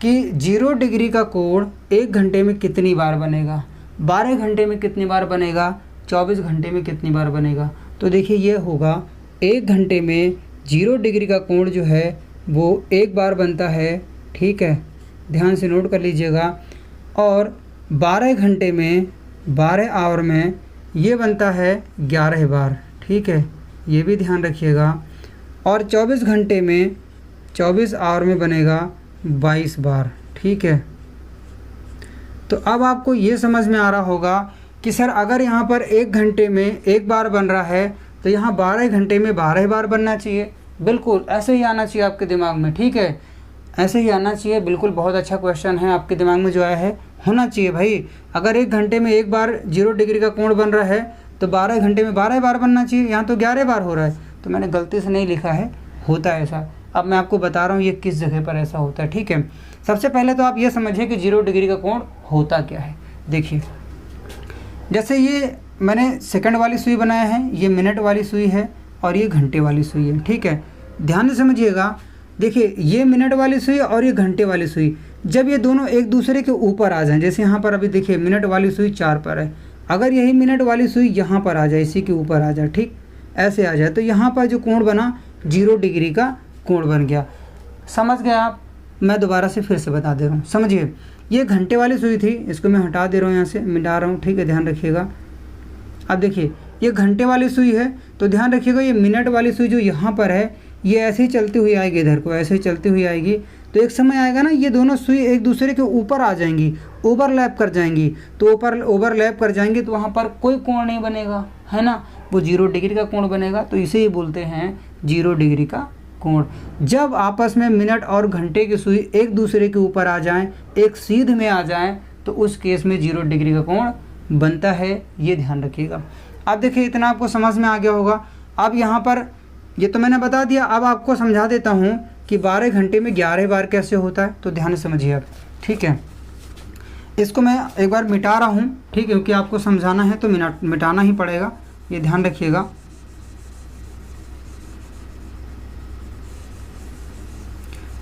कि 0 डिग्री का कोण 1 घंटे में कितनी बार बनेगा, 12 घंटे में कितनी बार बनेगा, 24 घंटे में कितनी बार बनेगा। तो देखिए ये होगा 1 घंटे में 0 डिग्री का कोण जो है वो 1 बार बनता है, ठीक है, ध्यान से नोट कर लीजिएगा। और 12 घंटे में, 12 आवर में ये बनता है 11 बार, ठीक है, ये भी ध्यान रखिएगा। और 24 घंटे में, 24 आवर में बनेगा 22 बार, ठीक है। तो अब आपको ये समझ में आ रहा होगा कि सर अगर यहाँ पर 1 घंटे में 1 बार बन रहा है तो यहाँ 12 घंटे में 12 बार बनना चाहिए। बिल्कुल ऐसे ही आना चाहिए आपके दिमाग में, ठीक है, ऐसे ही आना चाहिए। बिल्कुल बहुत अच्छा क्वेश्चन है, आपके दिमाग में जो आया है होना चाहिए भाई। अगर 1 घंटे में 1 बार 0 डिग्री का कोण बन रहा है तो 12 घंटे में 12 बार बनना चाहिए। यहाँ तो 11 बार हो रहा है, तो मैंने गलती से नहीं लिखा है, होता है ऐसा। अब मैं आपको बता रहा हूँ ये किस जगह पर ऐसा होता है, ठीक है। सबसे पहले तो आप ये समझिए कि 0 डिग्री का कोण होता क्या है। देखिए जैसे ये मैंने सेकंड वाली सुई बनाया है, ये मिनट वाली सुई है और ये घंटे वाली सुई है, ठीक है। ध्यान से समझिएगा। देखिए ये मिनट वाली सुई और ये घंटे वाली सुई, जब ये दोनों एक दूसरे के ऊपर आ जाएं, जैसे यहाँ पर अभी देखिए मिनट वाली सुई 4 पर है, अगर यही मिनट वाली सुई यहाँ पर आ जाए, इसी के ऊपर आ जाए, ठीक ऐसे आ जाए, तो यहाँ पर जो कोण बना 0 डिग्री का कोण बन गया। समझ गए आप? मैं दोबारा से फिर से बता दे रहा हूँ, समझिए। ये घंटे वाली सुई थी, इसको मैं हटा दे रहा हूँ, यहाँ से मिटा रहा हूँ, ठीक है, ध्यान रखिएगा। अब देखिए ये घंटे वाली सुई है, तो ध्यान रखिएगा ये मिनट वाली सुई जो यहाँ पर है ये ऐसे ही चलती हुई आएगी, इधर को ऐसे ही चलती हुई आएगी। तो एक समय आएगा ना ये दोनों सुई एक दूसरे के ऊपर आ जाएंगी, ओवरलैप कर जाएंगी। तो ऊपर ओवरलैप कर जाएंगी तो वहाँ पर कोई कोण नहीं बनेगा, है ना, वो 0 डिग्री का कोण बनेगा। तो इसे ही बोलते हैं 0 डिग्री का कोण। जब आपस में मिनट और घंटे की सुई एक दूसरे के ऊपर आ जाएं, एक सीध में आ जाएं, तो उस केस में 0 डिग्री का कोण बनता है, ये ध्यान रखिएगा। अब देखिए इतना आपको समझ में आ गया होगा। अब यहाँ पर ये तो मैंने बता दिया, अब आपको समझा देता हूँ कि 12 घंटे में 11 बार कैसे होता है। तो ध्यान से समझिए आप, ठीक है। इसको मैं एक बार मिटा रहा हूँ, ठीक है, क्योंकि आपको समझाना है तो मिटाना ही पड़ेगा, ये ध्यान रखिएगा।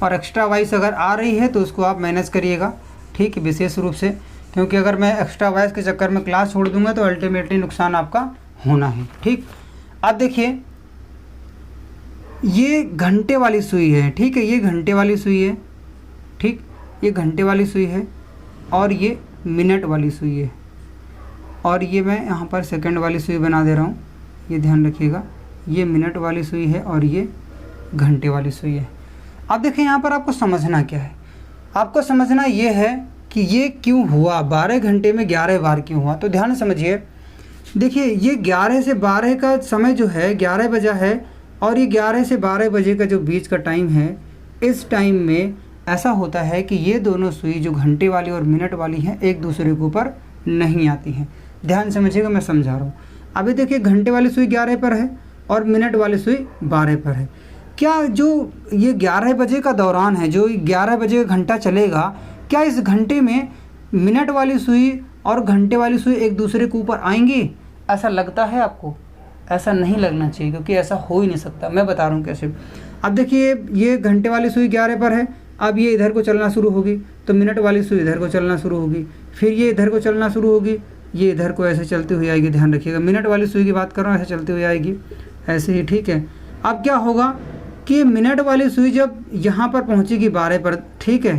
और एक्स्ट्रा वाइस अगर आ रही है तो उसको आप मैनेज करिएगा, ठीक है, विशेष रूप से, क्योंकि अगर मैं एक्स्ट्रा वाइस के चक्कर में क्लास छोड़ दूंगा तो अल्टीमेटली नुकसान आपका होना है, ठीक। अब देखिए ये घंटे वाली सुई है, ठीक है, ये घंटे वाली सुई है, ठीक, ये घंटे वाली सुई है और ये मिनट वाली सुई है, और ये मैं यहाँ पर सेकंड वाली सुई बना दे रहा हूँ, ये ध्यान रखिएगा। ये मिनट वाली सुई है और ये घंटे वाली सुई है। अब देखिए यहाँ पर आपको समझना क्या है, आपको समझना ये है कि ये क्यों हुआ, 12 घंटे में 11 बार क्यों हुआ। तो ध्यान समझिए। देखिए ये 11 से 12 का समय जो है 11 बजा है, और ये 11 से 12 बजे का जो बीच का टाइम है, इस टाइम में ऐसा होता है कि ये दोनों सुई जो घंटे वाली और मिनट वाली हैं एक दूसरे के ऊपर नहीं आती हैं। ध्यान समझिएगा, मैं समझा रहा हूँ। अभी देखिए घंटे वाली सुई 11 पर है और मिनट वाली सुई 12 पर है। क्या जो ये 11 बजे का दौरान है, जो 11 बजे का घंटा चलेगा, क्या इस घंटे में मिनट वाली सुई और घंटे वाली सुई एक दूसरे के ऊपर आएंगी? ऐसा लगता है आपको? ऐसा नहीं लगना चाहिए, क्योंकि ऐसा हो ही नहीं सकता। मैं बता रहा हूँ कैसे। अब देखिए ये घंटे वाली सुई 11 पर है, अब ये इधर को चलना शुरू होगी तो मिनट वाली सुई इधर को चलना शुरू होगी, फिर ये इधर को चलना शुरू होगी, ये इधर को ऐसे चलती हुई आएगी। ध्यान रखिएगा, मिनट वाली सुई की बात कर रहा हूँ, ऐसे चलती हुई आएगी, ऐसे ही, ठीक है। अब क्या होगा कि मिनट वाली सुई जब यहाँ पर पहुँचेगी 12 पर, ठीक है,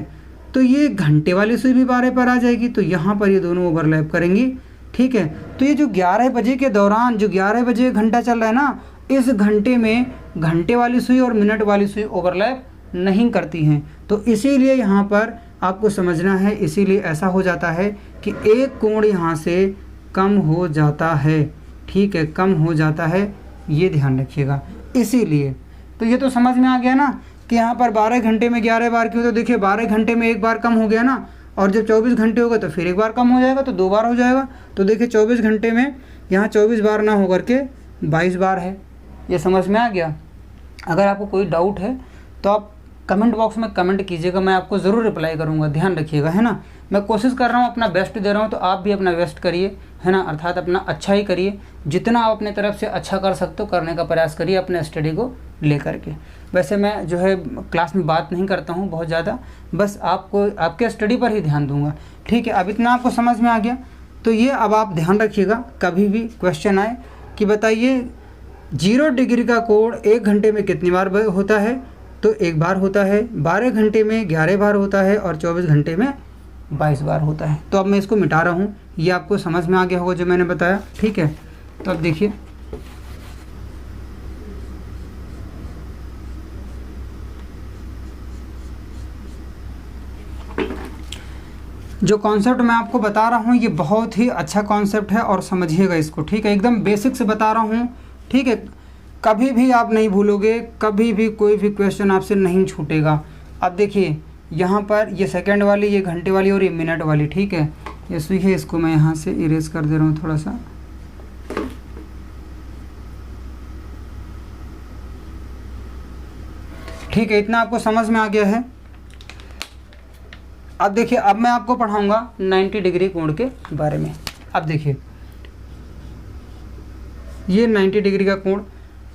तो ये घंटे वाली सुई भी 12 पर आ जाएगी, तो यहाँ पर ये दोनों ओवरलैप करेंगी, ठीक है। तो ये जो 11 बजे के दौरान, जो 11 बजे घंटा चल रहा है ना, इस घंटे में घंटे वाली सुई और मिनट वाली सुई ओवरलैप नहीं करती हैं। तो इसीलिए यहाँ पर आपको समझना है, इसीलिए ऐसा हो जाता है कि एक कोण यहाँ से कम हो जाता है, ठीक है, कम हो जाता है, ये ध्यान रखिएगा। इसीलिए तो ये तो समझ में आ गया ना कि यहाँ पर 12 घंटे में 11 बार क्यों, तो देखिए 12 घंटे में एक बार कम हो गया ना, और जब 24 घंटे होगा तो फिर एक बार कम हो जाएगा, तो 2 बार हो जाएगा। तो देखिए 24 घंटे में यहाँ 24 बार ना होकर के 22 बार है। ये समझ में आ गया। अगर आपको कोई डाउट है तो आप कमेंट बॉक्स में कमेंट कीजिएगा, मैं आपको ज़रूर रिप्लाई करूँगा, ध्यान रखिएगा, है ना। मैं कोशिश कर रहा हूँ, अपना बेस्ट दे रहा हूँ, तो आप भी अपना बेस्ट करिए, है ना, अर्थात अपना अच्छा ही करिए। जितना आप अपने तरफ से अच्छा कर सकते हो करने का प्रयास करिए अपने स्टडी को लेकर के। वैसे मैं जो है क्लास में बात नहीं करता हूँ बहुत ज़्यादा, बस आपको आपके स्टडी पर ही ध्यान दूंगा, ठीक है। अब इतना आपको समझ में आ गया। तो ये अब आप ध्यान रखिएगा, कभी भी क्वेश्चन आए कि बताइए 0 डिग्री का कोण 1 घंटे में कितनी बार होता है, तो 1 बार होता है, 12 घंटे में 11 बार होता है, और 24 घंटे में 22 बार होता है। तो अब मैं इसको मिटा रहा हूँ, ये आपको समझ में आ गया होगा जो मैंने बताया, ठीक है। तो अब देखिए जो कॉन्सेप्ट मैं आपको बता रहा हूँ ये बहुत ही अच्छा कॉन्सेप्ट है, और समझिएगा इसको, ठीक है। एकदम बेसिक से बता रहा हूँ, ठीक है। कभी भी आप नहीं भूलोगे, कभी भी कोई भी क्वेश्चन आपसे नहीं छूटेगा। अब देखिए यहाँ पर ये सेकंड वाली, ये घंटे वाली और ये मिनट वाली, ठीक है। ये सुई है, इसको मैं यहाँ से इरेज कर दे रहा हूँ थोड़ा सा, ठीक है। इतना आपको समझ में आ गया है। अब देखिए अब मैं आपको पढ़ाऊंगा 90 डिग्री कोण के बारे में। अब देखिए ये 90 डिग्री का कोण,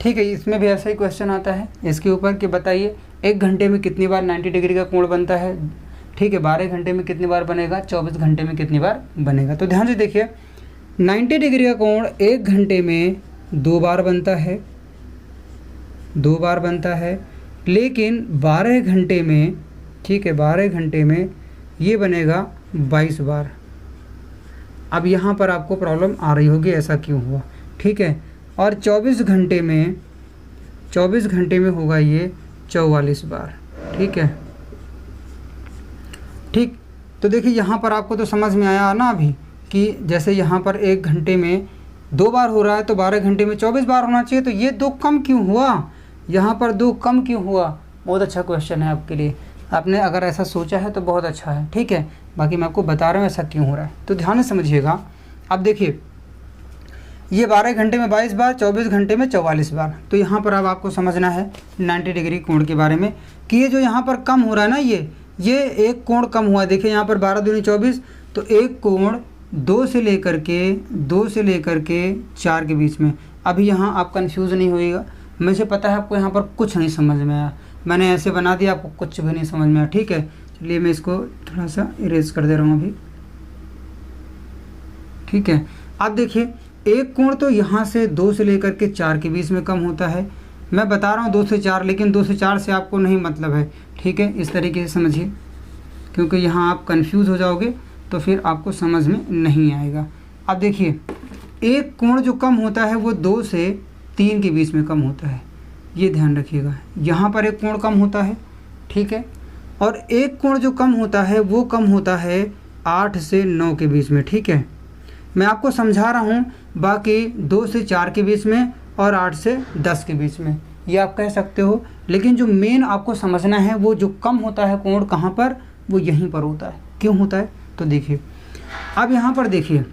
ठीक है। इसमें भी ऐसा ही क्वेश्चन आता है इसके ऊपर कि बताइए 1 घंटे में कितनी बार 90 डिग्री का कोण बनता है, ठीक है। 12 घंटे में कितनी बार बनेगा, 24 घंटे में कितनी बार बनेगा। तो ध्यान से देखिए 90 डिग्री का कोण 1 घंटे में 2 बार बनता है, 2 बार बनता है, लेकिन 12 घंटे में, ठीक है, 12 घंटे में ये बनेगा 22 बार। अब यहाँ पर आपको प्रॉब्लम आ रही होगी ऐसा क्यों हुआ, ठीक है। और 24 घंटे में, 24 घंटे में होगा ये 44 बार, ठीक है, ठीक। तो देखिए यहाँ पर आपको तो समझ में आया ना अभी कि जैसे यहाँ पर 1 घंटे में 2 बार हो रहा है, तो 12 घंटे में 24 बार होना चाहिए। तो ये 2 कम क्यों हुआ, यहाँ पर 2 कम क्यों हुआ। बहुत अच्छा क्वेश्चन है आपके लिए, आपने अगर ऐसा सोचा है तो बहुत अच्छा है, ठीक है। बाकी मैं आपको बता रहा हूँ ऐसा क्यों हो रहा है, तो ध्यान से समझिएगा। अब देखिए ये 12 घंटे में 22 बार, 24 घंटे में 44 बार। तो यहाँ पर अब आपको समझना है 90 डिग्री कोण के बारे में कि ये जो यहाँ पर कम हो रहा है ना, ये एक कोण कम हुआ है। देखिए यहाँ पर 12 दूनी 24, तो एक कोण 2 से लेकर के 4 के बीच में। अभी यहाँ आप कंफ्यूज नहीं होइएगा, मुझे पता है आपको यहाँ पर कुछ नहीं समझ में आया, मैंने ऐसे बना दिया आपको कुछ भी नहीं समझ में आया, ठीक है। चलिए मैं इसको थोड़ा सा इरेज कर दे रहा हूँ अभी, ठीक है। अब देखिए एक कोण तो यहाँ से 2 से लेकर के 4 के बीच में कम होता है। मैं बता रहा हूँ 2 से 4, लेकिन 2 से 4 से आपको नहीं मतलब है, ठीक है। इस तरीके से समझिए, क्योंकि यहाँ आप कंफ्यूज हो जाओगे तो फिर आपको समझ में नहीं आएगा। अब देखिए एक कोण जो कम होता है वो 2 से 3 के बीच में कम होता है, ये ध्यान रखिएगा। यहाँ पर एक कोण कम होता है, ठीक है। और एक कोण जो कम होता है वो कम होता है 8 से 9 के बीच में, ठीक है। मैं आपको समझा रहा हूँ, बाकी 2 से 4 के बीच में और 8 से 10 के बीच में, ये आप कह सकते हो। लेकिन जो मेन आपको समझना है वो जो कम होता है कोण कहाँ पर, वो यहीं पर होता है। क्यों होता है तो देखिए अब यहाँ पर देखिए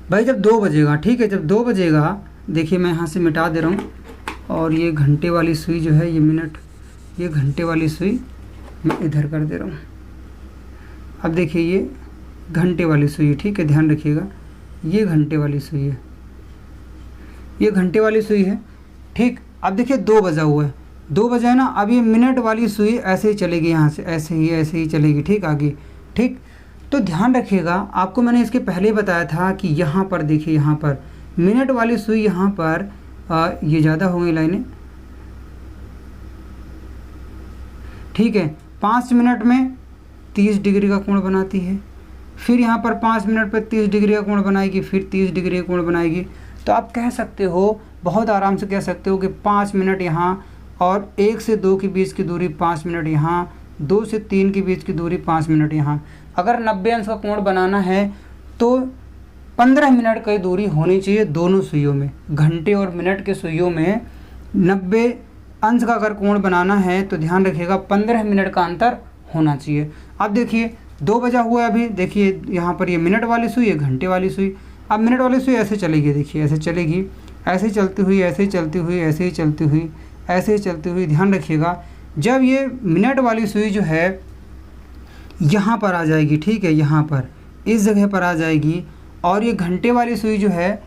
भाई, जब 2 बजेगा, ठीक है, जब 2 बजेगा, देखिए मैं यहाँ से मिटा दे रहा हूँ, और ये घंटे वाली सुई जो है, ये मिनट, ये घंटे वाली सुई मैं इधर कर दे रहा हूँ। अब देखिए ये घंटे वाली सुई है, ठीक है, ध्यान रखिएगा, ये घंटे वाली सुई है, ये घंटे वाली सुई है, ठीक। अब देखिए 2 बजा हुआ है, 2 बजा है ना। अब ये मिनट वाली सुई ऐसे ही चलेगी, यहाँ से ऐसे ही चलेगी, ठीक, आगे, ठीक। तो ध्यान रखिएगा, आपको मैंने इसके पहले बताया था कि यहाँ पर देखिए, यहाँ पर मिनट वाली सुई, यहाँ पर ये ज़्यादा हो गई लाइनें, ठीक है। 5 मिनट में 30 डिग्री का कोण बनाती है, फिर यहाँ पर 5 मिनट पर 30 डिग्री का कोण बनाएगी, फिर 30 डिग्री का कोण बनाएगी। तो आप कह सकते हो, बहुत आराम से कह सकते हो कि 5 मिनट यहाँ और 1 से 2 के बीच की दूरी 5 मिनट यहाँ, 2 से 3 के बीच की दूरी 5 मिनट यहाँ। अगर 90 अंश का कोण बनाना है तो 15 मिनट की दूरी होनी चाहिए दोनों सुइयों में। घंटे और मिनट के सुइयों में 90 अंश का अगर कोण बनाना है तो ध्यान रखिएगा 15 मिनट का अंतर होना चाहिए। अब देखिए 2 बजा हुआ है अभी, देखिए यहाँ पर ये मिनट वाली सुई है, घंटे वाली सुई। अब मिनट वाली सुई ऐसे चलेगी, देखिए ऐसे चलेगी, ऐसे चलती हुई, ऐसे चलती हुई, ऐसे ही चलती हुई, ऐसे ही चलती हुई। ध्यान रखिएगा जब ये मिनट वाली सुई जो है यहाँ पर आ जाएगी, ठीक है, यहाँ पर इस जगह पर आ जाएगी, और ये घंटे वाली सुई जो है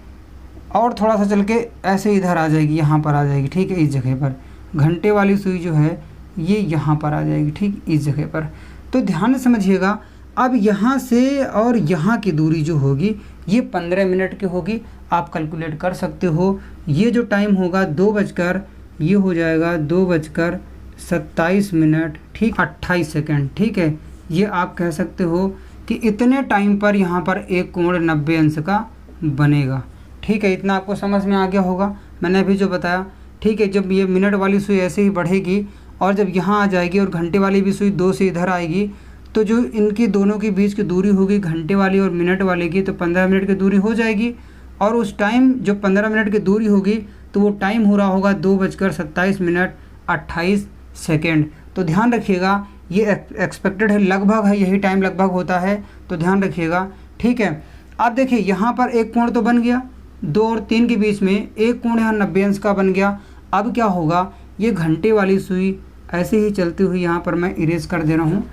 और थोड़ा सा चल के ऐसे इधर आ जाएगी, यहाँ पर आ जाएगी, ठीक है, इस जगह पर। घंटे वाली सुई जो है ये यहाँ पर आ जाएगी, ठीक, इस जगह पर। तो ध्यान से समझिएगा। अब यहाँ से और यहाँ की दूरी जो होगी ये 15 मिनट की होगी। आप कैलकुलेट कर सकते हो। ये जो टाइम होगा 2 बजकर, ये हो जाएगा 2:27, ठीक, 28 सेकेंड, ठीक है। ये आप कह सकते हो कि इतने टाइम पर यहाँ पर एक कोण 90 अंश का बनेगा, ठीक है। इतना आपको समझ में आ गया होगा, मैंने अभी जो बताया, ठीक है। जब ये मिनट वाली सुई ऐसे ही बढ़ेगी और जब यहाँ आ जाएगी और घंटे वाली भी सुई 2 से इधर आएगी, तो जो इनकी दोनों के बीच की दूरी होगी घंटे वाली और मिनट वाले की, तो 15 मिनट की दूरी हो जाएगी। और उस टाइम जो 15 मिनट की दूरी होगी तो वो टाइम हो रहा होगा 2:27:28। तो ध्यान रखिएगा, ये एक्सपेक्टेड है, लगभग है, यही टाइम लगभग होता है, तो ध्यान रखिएगा, ठीक है। अब देखिए यहाँ पर एक कोण तो बन गया, 2 और 3 के बीच में एक कोण यहाँ 90 अंश का बन गया। अब क्या होगा, ये घंटे वाली सुई ऐसे ही चलती हुई, यहाँ पर मैं इरेज कर दे रहा हूँ,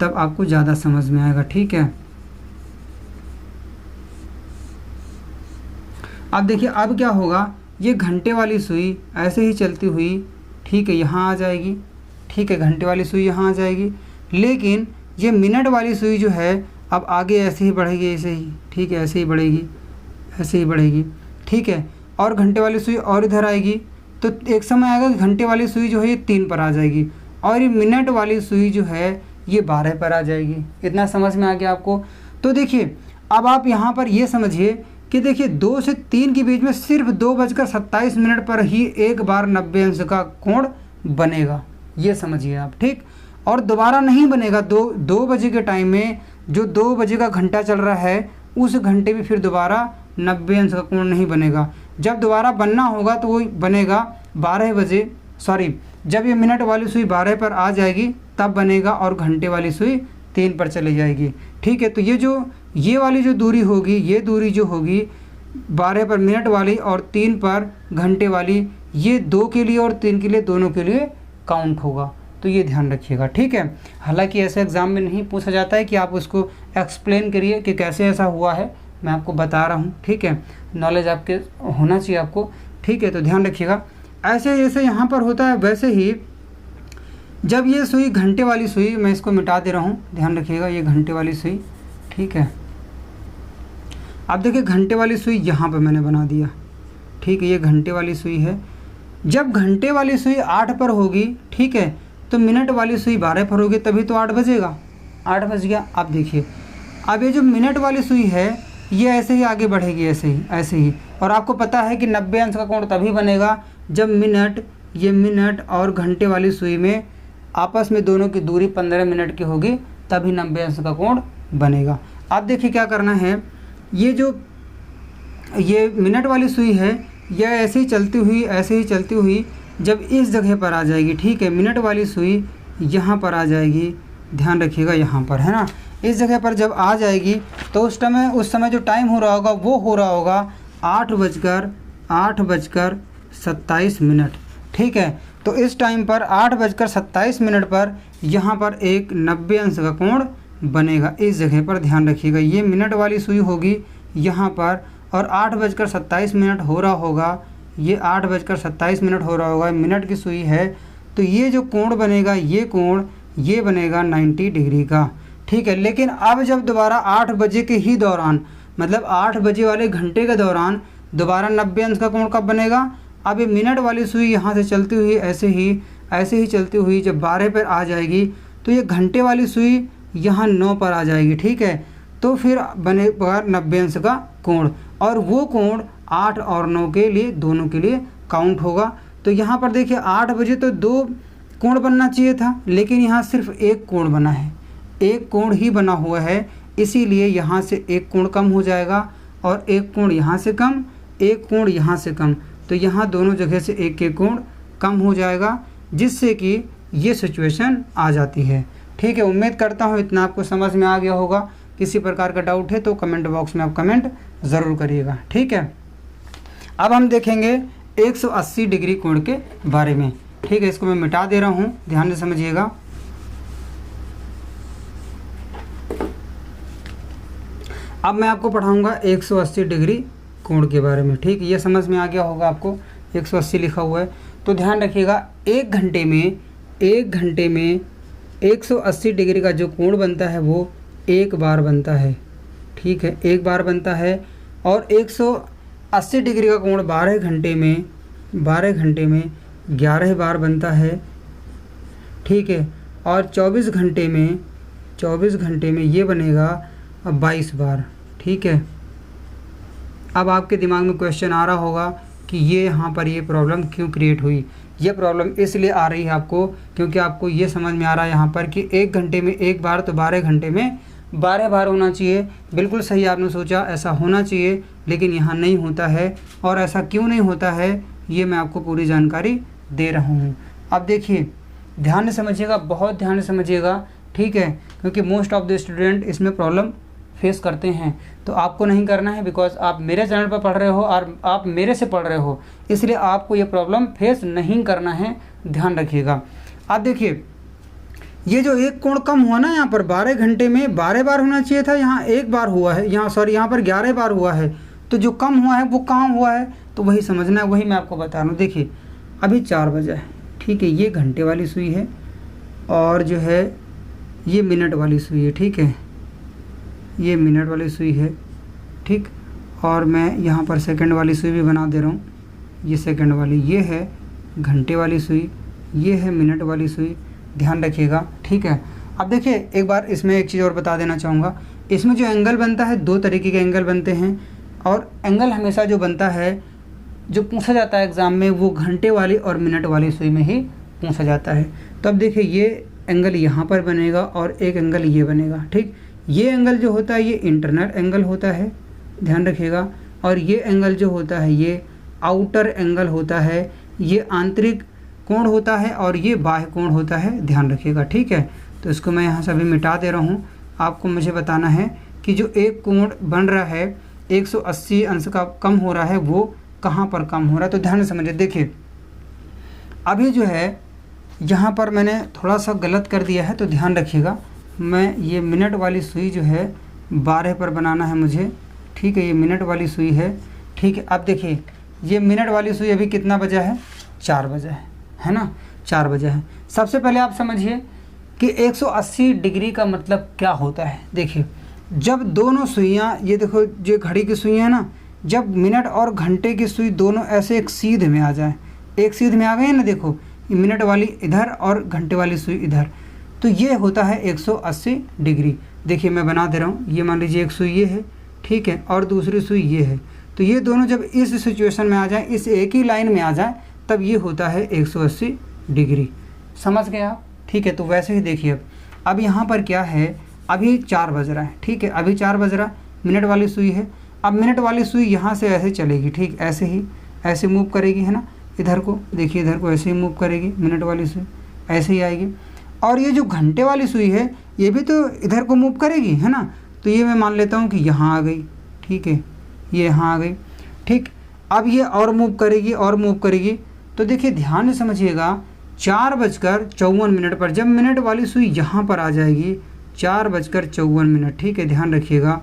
तब आपको ज़्यादा समझ में आएगा, ठीक है। अब देखिए अब क्या होगा, ये घंटे वाली सुई ऐसे ही चलती हुई, ठीक है, यहाँ आ जाएगी, ठीक है, घंटे वाली सुई यहाँ आ जाएगी। लेकिन ये मिनट वाली सुई जो है अब आगे ऐसे ही बढ़ेगी, ऐसे ही, ठीक है, ऐसे ही बढ़ेगी, ऐसे ही बढ़ेगी, ठीक है। और घंटे वाली सुई और इधर आएगी, तो एक समय आएगा कि घंटे वाली सुई जो है ये 3 पर आ जाएगी, और ये मिनट वाली सुई जो है ये 12 पर आ जाएगी। इतना समझ में आ गया आपको। तो देखिए अब आप यहाँ पर ये समझिए कि देखिए 2 से 3 के बीच में सिर्फ 2:27 पर ही एक बार 90 अंश का कोण बनेगा, ये समझिए आप, ठीक। और दोबारा नहीं बनेगा। 2 बजे के टाइम में जो 2 बजे का घंटा चल रहा है उस घंटे में फिर दोबारा 90 अंश का कोण नहीं बनेगा। जब दोबारा बनना होगा तो वो बनेगा 12 बजे, सॉरी, जब ये मिनट वाली सुई 12 पर आ जाएगी तब बनेगा, और घंटे वाली सुई 3 पर चली जाएगी, ठीक है। तो ये वाली जो दूरी होगी, ये दूरी जो होगी 12 पर मिनट वाली और 3 पर घंटे वाली, ये 2 के लिए और 3 के लिए, दोनों के लिए काउंट होगा। तो ये ध्यान रखिएगा, ठीक है। हालांकि ऐसे एग्ज़ाम में नहीं पूछा जाता है कि आप उसको एक्सप्लेन करिए कि कैसे ऐसा हुआ है, मैं आपको बता रहा हूँ, ठीक है। नॉलेज आपके होना चाहिए आपको, ठीक है। तो ध्यान रखिएगा। ऐसे जैसे यहाँ पर होता है वैसे ही जब ये सुई घंटे वाली सुई, मैं इसको मिटा दे रहा हूँ, ध्यान रखिएगा, ये घंटे वाली सुई, ठीक है। अब देखिए घंटे वाली सुई यहाँ पर मैंने बना दिया, ठीक है, ये घंटे वाली सुई है। जब घंटे वाली सुई 8 पर होगी, ठीक है, तो मिनट वाली सुई 12 पर होगी, तभी तो 8 बजेगा, 8 बज गया। अब देखिए अब ये जो मिनट वाली सुई है ये ऐसे ही आगे बढ़ेगी, ऐसे ही, ऐसे ही। और आपको पता है कि 90 अंश का कोण तभी बनेगा जब ये मिनट और घंटे वाली सुई में आपस में दोनों की दूरी 15 मिनट की होगी, तभी 90 अंश का कोण बनेगा। अब देखिए क्या करना है, ये मिनट वाली सुई है, यह ऐसे ही चलती हुई, ऐसे ही चलती हुई जब इस जगह पर आ जाएगी, ठीक है, मिनट वाली सुई यहाँ पर आ जाएगी, ध्यान रखिएगा, यहाँ पर है ना, इस जगह पर जब आ जाएगी तो उस समय जो टाइम हो रहा होगा वो हो रहा होगा 8:27, ठीक है। तो इस टाइम पर 8:27 पर यहाँ पर एक 90 अंश का कोण बनेगा, इस जगह पर ध्यान रखिएगा। ये मिनट वाली सुई होगी यहाँ पर, और 8:27 हो रहा होगा, ये 8:27 हो रहा होगा, मिनट की सुई है। तो ये जो कोण बनेगा, ये कोण ये बनेगा 90 डिग्री का, ठीक है। लेकिन अब जब दोबारा 8 बजे के ही दौरान, मतलब 8 बजे वाले घंटे के दौरान दोबारा 90 अंश का कोण कब बनेगा, अब ये मिनट वाली सुई यहाँ से चलती हुई ऐसे ही चलती हुई जब 12 पर आ जाएगी, तो ये घंटे वाली सुई यहाँ 9 पर आ जाएगी, ठीक है। तो फिर बनेगा 90 अंश का कोण, और वो कोण 8 और 9 के लिए दोनों के लिए काउंट होगा। तो यहाँ पर देखिए 8 बजे तो 2 कोण बनना चाहिए था, लेकिन यहाँ सिर्फ एक कोण बना है, एक कोण ही बना हुआ है, इसीलिए यहाँ से एक कोण कम हो जाएगा और एक कोण यहाँ से कम, एक कोण यहाँ से कम, तो यहाँ दोनों जगह से एक एक कोण कम हो जाएगा, जिससे कि ये सिचुएशन आ जाती है, ठीक है। उम्मीद करता हूँ इतना आपको समझ में आ गया होगा। किसी प्रकार का डाउट है तो कमेंट बॉक्स में आप कमेंट ज़रूर करिएगा, ठीक है। अब हम देखेंगे 180 डिग्री कोण के बारे में, ठीक है। इसको मैं मिटा दे रहा हूँ, ध्यान से समझिएगा। अब मैं आपको पढ़ाऊँगा 180 डिग्री कोण के बारे में, ठीक। ये समझ में आ गया होगा आपको, 180 लिखा हुआ है। तो ध्यान रखिएगा, एक घंटे में 180 डिग्री का जो कोण बनता है वो एक बार बनता है, ठीक है, एक बार बनता है। और 180 डिग्री का कोण 12 घंटे में 11 बार बनता है, ठीक है। और 24 घंटे में ये बनेगा 22 बार, ठीक है। अब आपके दिमाग में क्वेश्चन आ रहा होगा कि ये यहाँ पर ये प्रॉब्लम क्यों क्रिएट हुई। ये प्रॉब्लम इसलिए आ रही है आपको क्योंकि आपको ये समझ में आ रहा है यहाँ पर कि एक घंटे में एक बार, तो 12 घंटे में 12 बार होना चाहिए। बिल्कुल सही आपने सोचा, ऐसा होना चाहिए, लेकिन यहाँ नहीं होता है। और ऐसा क्यों नहीं होता है ये मैं आपको पूरी जानकारी दे रहा हूँ। अब देखिए, ध्यान से समझिएगा, बहुत ध्यान से समझिएगा, ठीक है, क्योंकि मोस्ट ऑफ द स्टूडेंट इसमें प्रॉब्लम फेस करते हैं। तो आपको नहीं करना है, बिकॉज आप मेरे चैनल पर पढ़ रहे हो और आप मेरे से पढ़ रहे हो, इसलिए आपको ये प्रॉब्लम फेस नहीं करना है, ध्यान रखिएगा। आप देखिए, ये जो एक कोण कम हुआ ना, यहाँ पर 12 घंटे में 12 बार होना चाहिए था, यहाँ एक बार हुआ है, यहाँ पर 11 बार हुआ है। तो जो कम हुआ है वो कहाँ हुआ है, तो वही समझना है, वही मैं आपको बता रहा हूँ। देखिए, अभी 4 बजे है, ठीक है, ये घंटे वाली सुई है और जो है ये मिनट वाली सुई है, ठीक है, ये मिनट वाली सुई है, ठीक। और मैं यहाँ पर सेकंड वाली सुई भी बना दे रहा हूँ, ये सेकंड वाली, ये है घंटे वाली सुई, ये है मिनट वाली सुई, ध्यान रखिएगा, ठीक है। अब देखिए, एक बार इसमें एक चीज़ और बता देना चाहूँगा, इसमें जो एंगल बनता है 2 तरीके के एंगल बनते हैं, और एंगल हमेशा जो बनता है, जो पूछा जाता है एग्ज़ाम में, वो घंटे वाली और मिनट वाली सुई में ही पूछा जाता है। तो अब देखिए, ये एंगल यहाँ पर बनेगा और एक एंगल ये बनेगा, ठीक। ये एंगल जो होता है ये इंटरनल एंगल होता है, ध्यान रखिएगा, और ये एंगल जो होता है ये आउटर एंगल होता है, ये आंतरिक कोण होता है और ये बाह्य कोण होता है, ध्यान रखिएगा, ठीक है। तो इसको मैं यहाँ से अभी मिटा दे रहा हूँ। आपको मुझे बताना है कि जो एक कोण बन रहा है 180 अंश का कम हो रहा है, वो कहाँ पर कम हो रहा है, तो ध्यान से समझिए। देखिए, अभी जो है यहाँ पर मैंने थोड़ा सा गलत कर दिया है, तो ध्यान रखिएगा। मैं ये मिनट वाली सुई जो है 12 पर बनाना है मुझे, ठीक है, ये मिनट वाली सुई है, ठीक है। अब देखिए, ये मिनट वाली सुई अभी कितना बजा है, 4 बजे है ना, 4 बजे है। सबसे पहले आप समझिए कि 180 डिग्री का मतलब क्या होता है। देखिए, जब दोनों सुइयाँ, ये देखो जो घड़ी की सुई है ना, जब मिनट और घंटे की सुई दोनों ऐसे एक सीध में आ जाए, एक सीध में आ गए ना, देखो ये मिनट वाली इधर और घंटे वाली सुई इधर, तो ये होता है 180 डिग्री। देखिए, मैं बना दे रहा हूँ, ये मान लीजिए एक सुई ये है, ठीक है, और दूसरी सुई ये है, तो ये दोनों जब इस सिचुएशन में आ जाए, इस एक ही लाइन में आ जाए, तब ये होता है 180 डिग्री। समझ गए आप, ठीक है। तो वैसे ही देखिए, अब यहाँ पर क्या है, अभी 4 बज रहा है, ठीक है, अभी 4 बज रहा, मिनट वाली सुई है। अब मिनट वाली सुई यहाँ से ऐसे चलेगी, ठीक, ऐसे ही ऐसे मूव करेगी, है ना, इधर को देखिए, इधर को ऐसे ही मूव करेगी, मिनट वाली सुई ऐसे ही आएगी। और ये जो घंटे वाली सुई है, ये भी तो इधर को मूव करेगी, है ना, तो ये मैं मान लेता हूँ कि यहाँ आ गई, ठीक है, ये यहाँ आ गई, ठीक। अब ये और मूव करेगी और मूव करेगी। तो देखिए, ध्यान से समझिएगा, 4:54 पर जब मिनट वाली सुई यहाँ पर आ जाएगी, 4:54, ठीक है, ध्यान रखिएगा,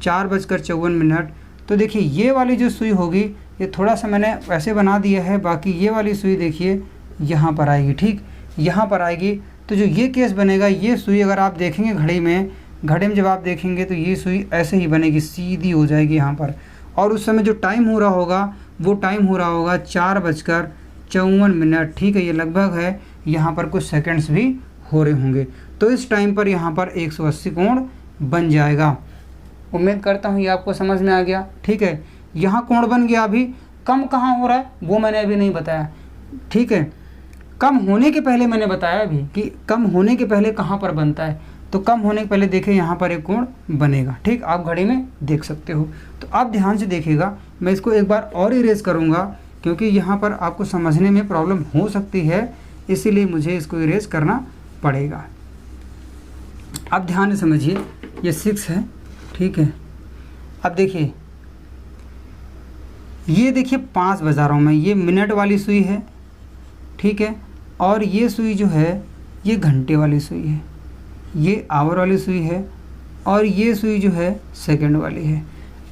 4:54। तो देखिए, ये वाली जो सुई होगी, ये थोड़ा सा मैंने वैसे बना दिया है, बाकी ये वाली सुई देखिए यहाँ पर आएगी, ठीक, यहाँ पर आएगी। तो जो ये केस बनेगा, ये सुई अगर आप देखेंगे घड़ी में जब आप देखेंगे तो ये सुई ऐसे ही बनेगी, सीधी हो जाएगी यहाँ पर। और उस समय जो टाइम हो रहा होगा, वो टाइम हो रहा होगा 4:54, ठीक है, ये लगभग है, यहाँ पर कुछ सेकंड्स भी हो रहे होंगे। तो इस टाइम पर यहाँ पर 180 कोण बन जाएगा। उम्मीद करता हूँ ये आपको समझ में आ गया। ठीक है, यहाँ कोण बन गया। अभी कम कहाँ हो रहा है वो मैंने अभी नहीं बताया। ठीक है, कम होने के पहले मैंने बताया अभी कि कम होने के पहले कहाँ पर बनता है। तो कम होने के पहले देखिए यहाँ पर एक कोण बनेगा। ठीक, आप घड़ी में देख सकते हो। तो आप ध्यान से देखिएगा, मैं इसको एक बार और इरेज करूँगा क्योंकि यहाँ पर आपको समझने में प्रॉब्लम हो सकती है, इसीलिए मुझे इसको इरेज करना पड़ेगा। आप ध्यान से समझिए, ये 6 है। ठीक है, अब देखिए ये देखिए 5 बजा रहा हूँ मैं, ये मिनट वाली सुई है। ठीक है, और ये सुई जो है ये घंटे वाली सुई है, ये आवर वाली सुई है, और ये सुई जो है सेकंड वाली है।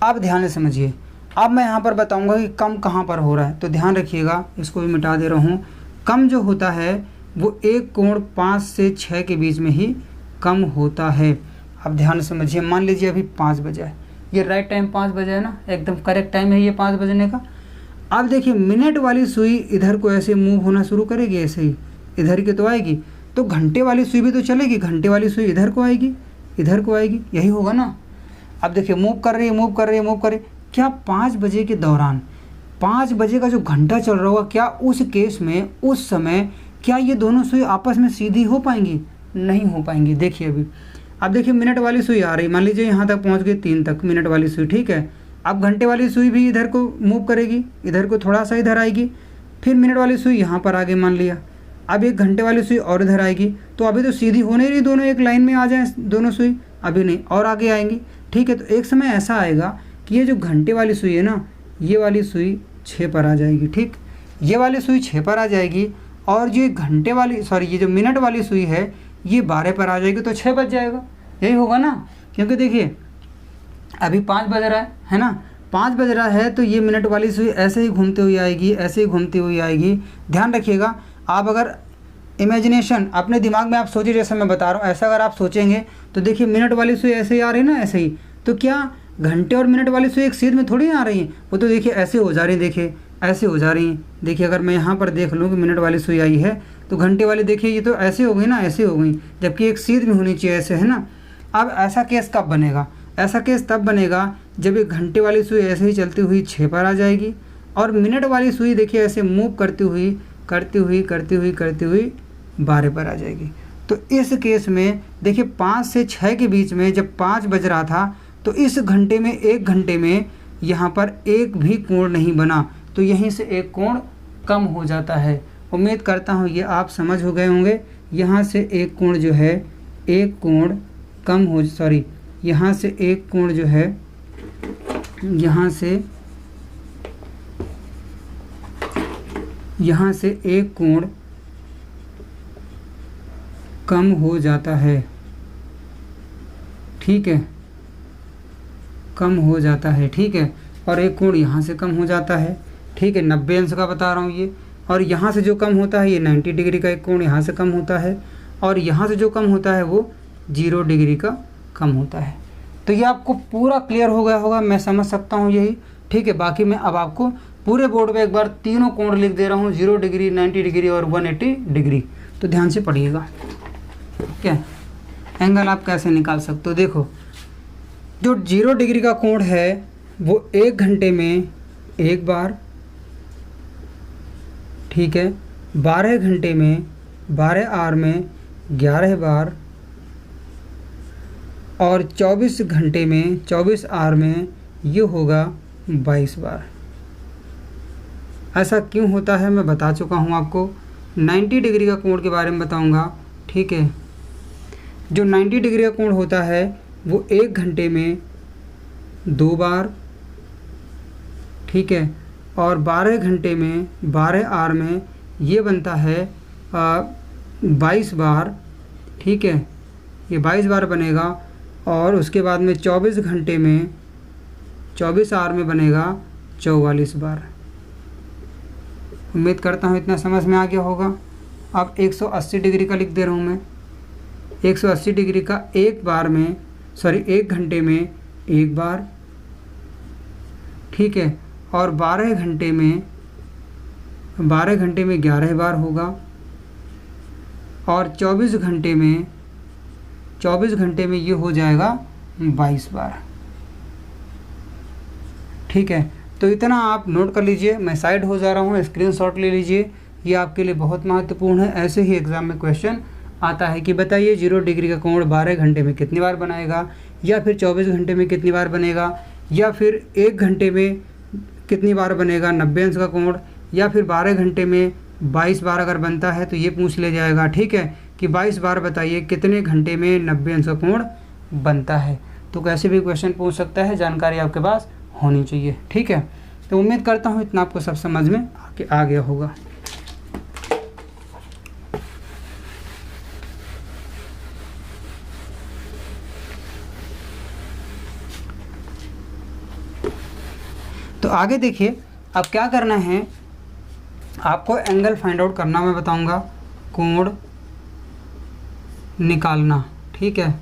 आप ध्यान से समझिए। अब मैं यहाँ पर बताऊँगा कि कम कहाँ पर हो रहा है, तो ध्यान रखिएगा, इसको भी मिटा दे रहा हूँ। कम जो होता है वो एक कोण 5 से 6 के बीच में ही कम होता है। अब ध्यान से समझिए, मान लीजिए अभी 5 बजे है, ये राइट टाइम 5 बजे है ना, एकदम करेक्ट टाइम है ये 5 बजने का। अब देखिए मिनट वाली सुई इधर को ऐसे मूव होना शुरू करेगी, ऐसे ही इधर की तो आएगी, तो घंटे वाली सुई भी तो चलेगी, घंटे वाली सुई इधर को आएगी, इधर को आएगी, यही होगा ना। अब देखिए मूव कर रही है, मूव कर रही है, मूव कर रही है। क्या 5 बजे के दौरान 5 बजे का जो घंटा चल रहा होगा, क्या उस केस में उस समय क्या ये दोनों सुई आपस में सीधी हो पाएंगी? नहीं हो पाएंगी। देखिए अभी, अब देखिए मिनट वाली सुई आ रही, मान लीजिए यहाँ तक पहुँच गई 3 तक मिनट वाली सुई। ठीक है, अब घंटे वाली सुई भी इधर को मूव करेगी, इधर को थोड़ा सा इधर आएगी, फिर मिनट वाली सुई यहाँ पर आगे मान लिया, अब एक घंटे वाली सुई और इधर आएगी। तो अभी तो सीधी होने रही, दोनों एक लाइन में आ जाए दोनों सुई, अभी नहीं, और आगे आएंगी। ठीक है, तो एक समय ऐसा आएगा कि ये जो घंटे वाली सुई है ना, ये वाली सुई 6 पर आ जाएगी। ठीक, ये वाली सुई 6 पर आ जाएगी, और जो घंटे वाली ये जो मिनट वाली सुई है ये 12 पर आ जाएगी, तो 6 बज जाएगा। यही होगा ना, क्योंकि देखिए अभी 5 बज रहा है ना, 5 बज रहा है, तो ये मिनट वाली सुई ऐसे ही घूमती हुई आएगी, ऐसे ही घूमती हुई आएगी। ध्यान रखिएगा, आप अगर इमेजिनेशन अपने दिमाग में आप सोचिए, जैसे मैं बता रहा हूँ ऐसा अगर आप सोचेंगे तो देखिए मिनट वाली सुई ऐसे ही आ रही है ना, ऐसे ही, तो क्या घंटे और मिनट वाली सुई एक सीध में थोड़ी आ रही हैं, वो तो देखिए ऐसे हो जा रही है, देखिए ऐसे हो जा रही हैं। देखिए अगर मैं यहाँ पर देख लूँ कि मिनट वाली सुई आई है, तो घंटे वाली देखिए ये तो ऐसे हो गई ना, ऐसे हो गई, जबकि एक सीध में होनी चाहिए, ऐसे है ना। अब ऐसा केस कब बनेगा? ऐसा केस तब बनेगा जब एक घंटे वाली सुई ऐसे ही चलती हुई 6 पर आ जाएगी, और मिनट वाली सुई देखिए ऐसे मूव करती हुई 12 पर आ जाएगी। तो इस केस में देखिए 5 से 6 के बीच में जब 5 बज रहा था, तो इस घंटे में, एक घंटे में यहाँ पर एक भी कोण नहीं बना, तो यहीं से एक कोण कम हो जाता है। उम्मीद करता हूँ ये आप समझ हो गए होंगे। यहाँ से एक कोण जो है, एक कोण कम हो, यहाँ से एक कोण जो है, यहाँ से एक कोण कम हो जाता है। ठीक है, कम हो जाता है। ठीक है, और एक कोण यहाँ से कम हो जाता है। ठीक है, 90 अंश का बता रहा हूँ ये, और यहाँ से जो कम होता है ये 90 डिग्री का एक कोण यहाँ से कम होता है, और यहाँ से जो कम होता है वो 0 डिग्री का कम होता है। तो ये आपको पूरा क्लियर हो गया होगा, मैं समझ सकता हूँ यही। ठीक है, बाकी मैं अब आपको पूरे बोर्ड पे एक बार तीनों कोण लिख दे रहा हूँ, 0 डिग्री, 90 डिग्री और 180 डिग्री। तो ध्यान से पढ़िएगा। ठीक है, एंगल आप कैसे निकाल सकते हो? देखो, जो 0 डिग्री का कोण है वो 1 घंटे में 1 बार, ठीक है, 12 घंटे में, 12 आवर में 11 बार, और 24 घंटे में, 24 आवर में ये होगा 22 बार। ऐसा क्यों होता है मैं बता चुका हूँ आपको। 90 डिग्री का कोण के बारे में बताऊँगा। ठीक है, जो 90 डिग्री का कोण होता है वो 1 घंटे में 2 बार, ठीक है, और 12 घंटे में, 12 आवर में ये बनता है 22 बार। ठीक है, ये 22 बार बनेगा, और उसके बाद में 24 घंटे में, 24 आवर में बनेगा 44 बार। उम्मीद करता हूँ इतना समझ में आ गया होगा। अब 180 डिग्री का लिख दे रहा हूँ मैं। 180 डिग्री का एक घंटे में 1 बार, ठीक है, और 12 घंटे में 11 बार होगा, और 24 घंटे में ये हो जाएगा 22 बार। ठीक है, तो इतना आप नोट कर लीजिए। मैं साइड हो जा रहा हूँ, स्क्रीनशॉट ले लीजिए, ये आपके लिए बहुत महत्वपूर्ण है। ऐसे ही एग्ज़ाम में क्वेश्चन आता है कि बताइए 0 डिग्री का कोण 12 घंटे में कितनी बार बनाएगा, या फिर 24 घंटे में कितनी बार बनेगा, या फिर 1 घंटे में कितनी बार बनेगा 90 अंश का कोण, या फिर 12 घंटे में 22 बार अगर बनता है तो ये पूछ ले जाएगा। ठीक है, कि 22 बार बताइए कितने घंटे में 90 अंश का कोण बनता है। तो कैसे भी क्वेश्चन पूछ सकता है, जानकारी आपके पास होनी चाहिए। ठीक है, तो उम्मीद करता हूँ इतना आपको सब समझ में आ गया होगा। तो आगे देखिए, अब क्या करना है, आपको एंगल फाइंड आउट करना मैं बताऊंगा, कोण निकालना। ठीक है,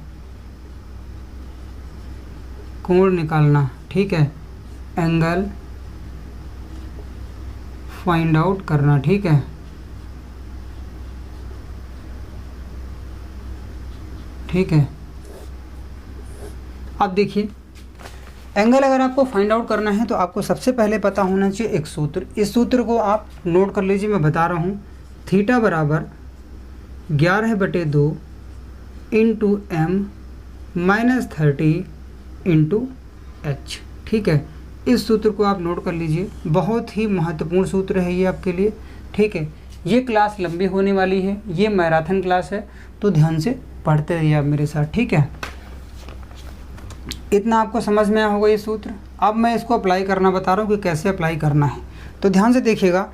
कोण निकालना। ठीक है, एंगल फाइंड आउट करना। ठीक है, ठीक है। अब देखिए, एंगल अगर आपको फाइंड आउट करना है तो आपको सबसे पहले पता होना चाहिए एक सूत्र। इस सूत्र को आप नोट कर लीजिए, मैं बता रहा हूँ। थीटा बराबर 11/2 into m minus 30 into h. ठीक है, इस सूत्र को आप नोट कर लीजिए, बहुत ही महत्वपूर्ण सूत्र है ये आपके लिए। ठीक है, ये क्लास लंबी होने वाली है, ये मैराथन क्लास है, तो ध्यान से पढ़ते रहिए आप मेरे साथ। ठीक है, इतना आपको समझ में आया होगा ये सूत्र। अब मैं इसको अप्लाई करना बता रहा हूँ कि कैसे अप्लाई करना है। तो ध्यान से देखिएगा,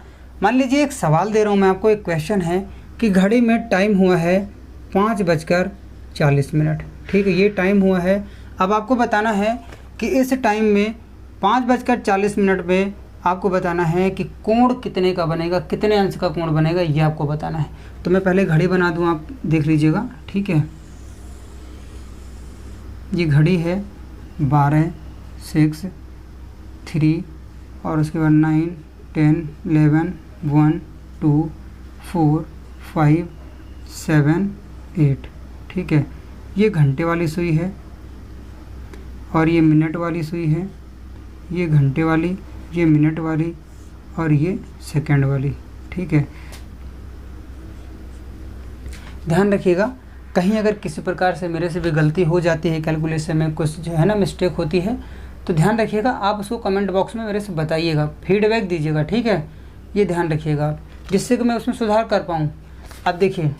मान लीजिए एक सवाल दे रहा हूँ मैं आपको, एक क्वेश्चन है कि घड़ी में टाइम हुआ है 5:40। ठीक है, ये टाइम हुआ है। अब आपको बताना है कि इस टाइम में 5:40 में आपको बताना है कि कोण कितने का बनेगा, कितने अंश का कोण बनेगा, ये आपको बताना है। तो मैं पहले घड़ी बना दूँ, आप देख लीजिएगा। ठीक है, ये घड़ी है 12, 6, 3 और उसके बाद 9, 10, 11, 1, 2, 4, 5, 7, 8। ठीक है, ये घंटे वाली सुई है और ये मिनट वाली सुई है, ये घंटे वाली, ये मिनट वाली और ये सेकंड वाली। ठीक है, ध्यान रखिएगा, कहीं अगर किसी प्रकार से मेरे से भी गलती हो जाती है, कैलकुलेशन में कुछ जो है ना मिस्टेक होती है, तो ध्यान रखिएगा, आप उसको कमेंट बॉक्स में मेरे से बताइएगा, फीडबैक दीजिएगा। ठीक है, ये ध्यान रखिएगा आप, जिससे कि मैं उसमें सुधार कर पाऊँ। अब देखिए,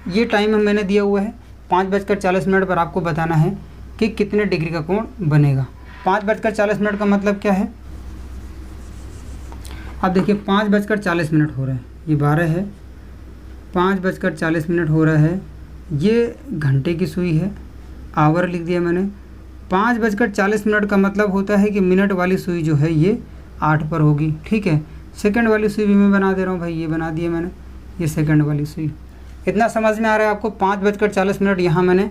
ये टाइम मैंने दिया हुआ है 5:40 पर आपको बताना है कि कितने डिग्री का कोण बनेगा। 5:40 का मतलब क्या है, अब देखिए 5:40 हो रहा है, ये 12 है, 5:40 हो रहा है, ये घंटे की सुई है, आवर लिख दिया मैंने। 5:40 का मतलब होता है कि मिनट वाली सुई जो है ये 8 पर होगी। ठीक है, सेकंड वाली सुई भी मैं बना दे रहा हूँ भाई, ये बना दिया मैंने, ये सेकंड वाली सुई। इतना समझ में आ रहा है आपको। 5:40 यहाँ मैंने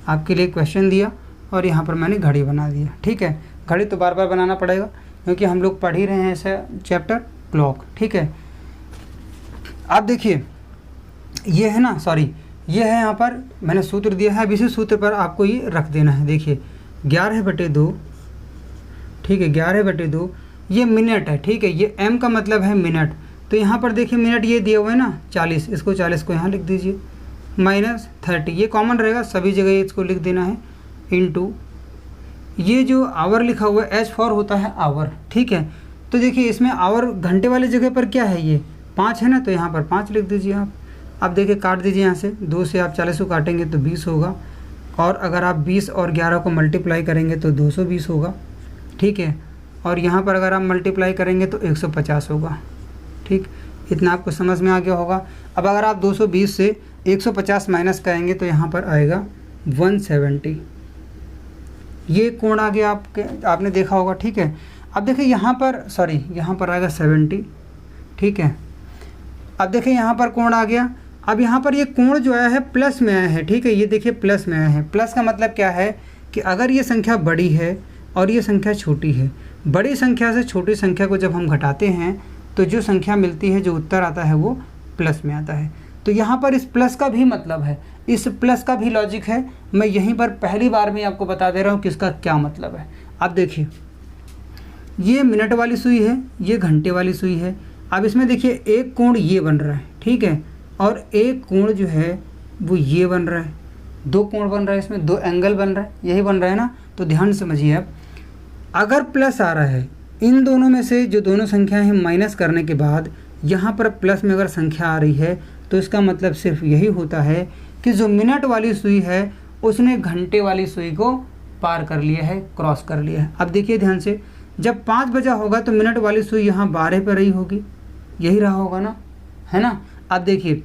आपके लिए क्वेश्चन दिया और यहाँ पर मैंने घड़ी बना दिया। ठीक है, घड़ी तो बार बार बनाना पड़ेगा क्योंकि हम लोग पढ़ ही रहे हैं ऐसा चैप्टर क्लॉक। ठीक है, आप देखिए, ये है ना, सॉरी, ये है, यहाँ पर मैंने सूत्र दिया है। अब इसी सूत्र पर आपको ये रख देना है। देखिए 11/2, ठीक है, 11/2 ये मिनट है। ठीक है, ये m का मतलब है मिनट, तो यहाँ पर देखिए मिनट ये दिया हुआ है ना 40, इसको 40 को यहाँ लिख दीजिए, माइनस 30, ये कॉमन रहेगा सभी जगह, इसको लिख देना है, इंटू ये जो आवर लिखा हुआ है H4 होता है आवर। ठीक है, तो देखिए इसमें आवर घंटे वाली जगह पर क्या है, ये 5 है ना, तो यहाँ पर 5 लिख दीजिए आप। अब देखिए काट दीजिए यहाँ से, 2 से आप 40 को काटेंगे तो 20 होगा, और अगर आप 20 और 11 को मल्टीप्लाई करेंगे तो 220 होगा। ठीक है, और यहाँ पर अगर आप मल्टीप्लाई करेंगे तो 150 होगा। ठीक, इतना आपको समझ में आ गया होगा। अब अगर आप 220 से 150 माइनस करेंगे तो यहाँ पर आएगा 170, ये कोण आ गया आपने देखा होगा। ठीक है, अब देखिए यहाँ पर, सॉरी, यहाँ पर आएगा 70। ठीक है, अब देखिए यहाँ पर कोण आ गया। अब यहाँ पर ये कोण जो आया है प्लस में आया है। ठीक है, ये देखिए प्लस में आया है। प्लस का मतलब क्या है कि अगर ये संख्या बड़ी है और ये संख्या छोटी है, बड़ी संख्या से छोटी संख्या को जब हम घटाते हैं तो जो संख्या मिलती है, जो उत्तर आता है वो प्लस में आता है। तो यहाँ पर इस प्लस का भी मतलब है, इस प्लस का भी लॉजिक है। मैं यहीं पर पहली बार में आपको बता दे रहा हूँ कि इसका क्या मतलब है। अब देखिए, ये मिनट वाली सुई है, ये घंटे वाली सुई है। अब इसमें देखिए एक कोण ये बन रहा है, ठीक है, और एक कोण जो है वो ये बन रहा है, दो कोण बन रहा है, इसमें दो एंगल बन रहा है, यही बन रहा है ना। तो ध्यान समझिए, अब अगर प्लस आ रहा है, इन दोनों में से जो दोनों संख्याएं हैं माइनस करने के बाद यहाँ पर प्लस में अगर संख्या आ रही है, तो इसका मतलब सिर्फ यही होता है कि जो मिनट वाली सुई है उसने घंटे वाली सुई को पार कर लिया है, क्रॉस कर लिया है। अब देखिए ध्यान से, जब 5 बजा होगा तो मिनट वाली सुई यहाँ 12 पर रही होगी, यही रहा होगा ना, है ना। अब देखिए,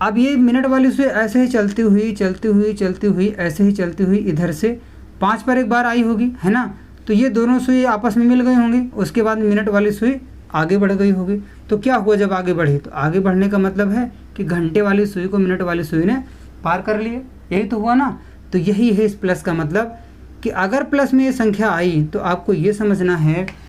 अब ये मिनट वाली सुई ऐसे ही चलती हुई ऐसे ही चलती हुई इधर से 5 पर एक बार आई होगी, है ना। तो ये दोनों सुई आपस में मिल गई होंगी, उसके बाद मिनट वाली सुई आगे बढ़ गई होगी। तो क्या हुआ जब आगे बढ़ी, तो आगे बढ़ने का मतलब है कि घंटे वाली सुई को मिनट वाली सुई ने पार कर लिया, यही तो हुआ ना। तो यही है इस प्लस का मतलब, कि अगर प्लस में ये संख्या आई तो आपको ये समझना है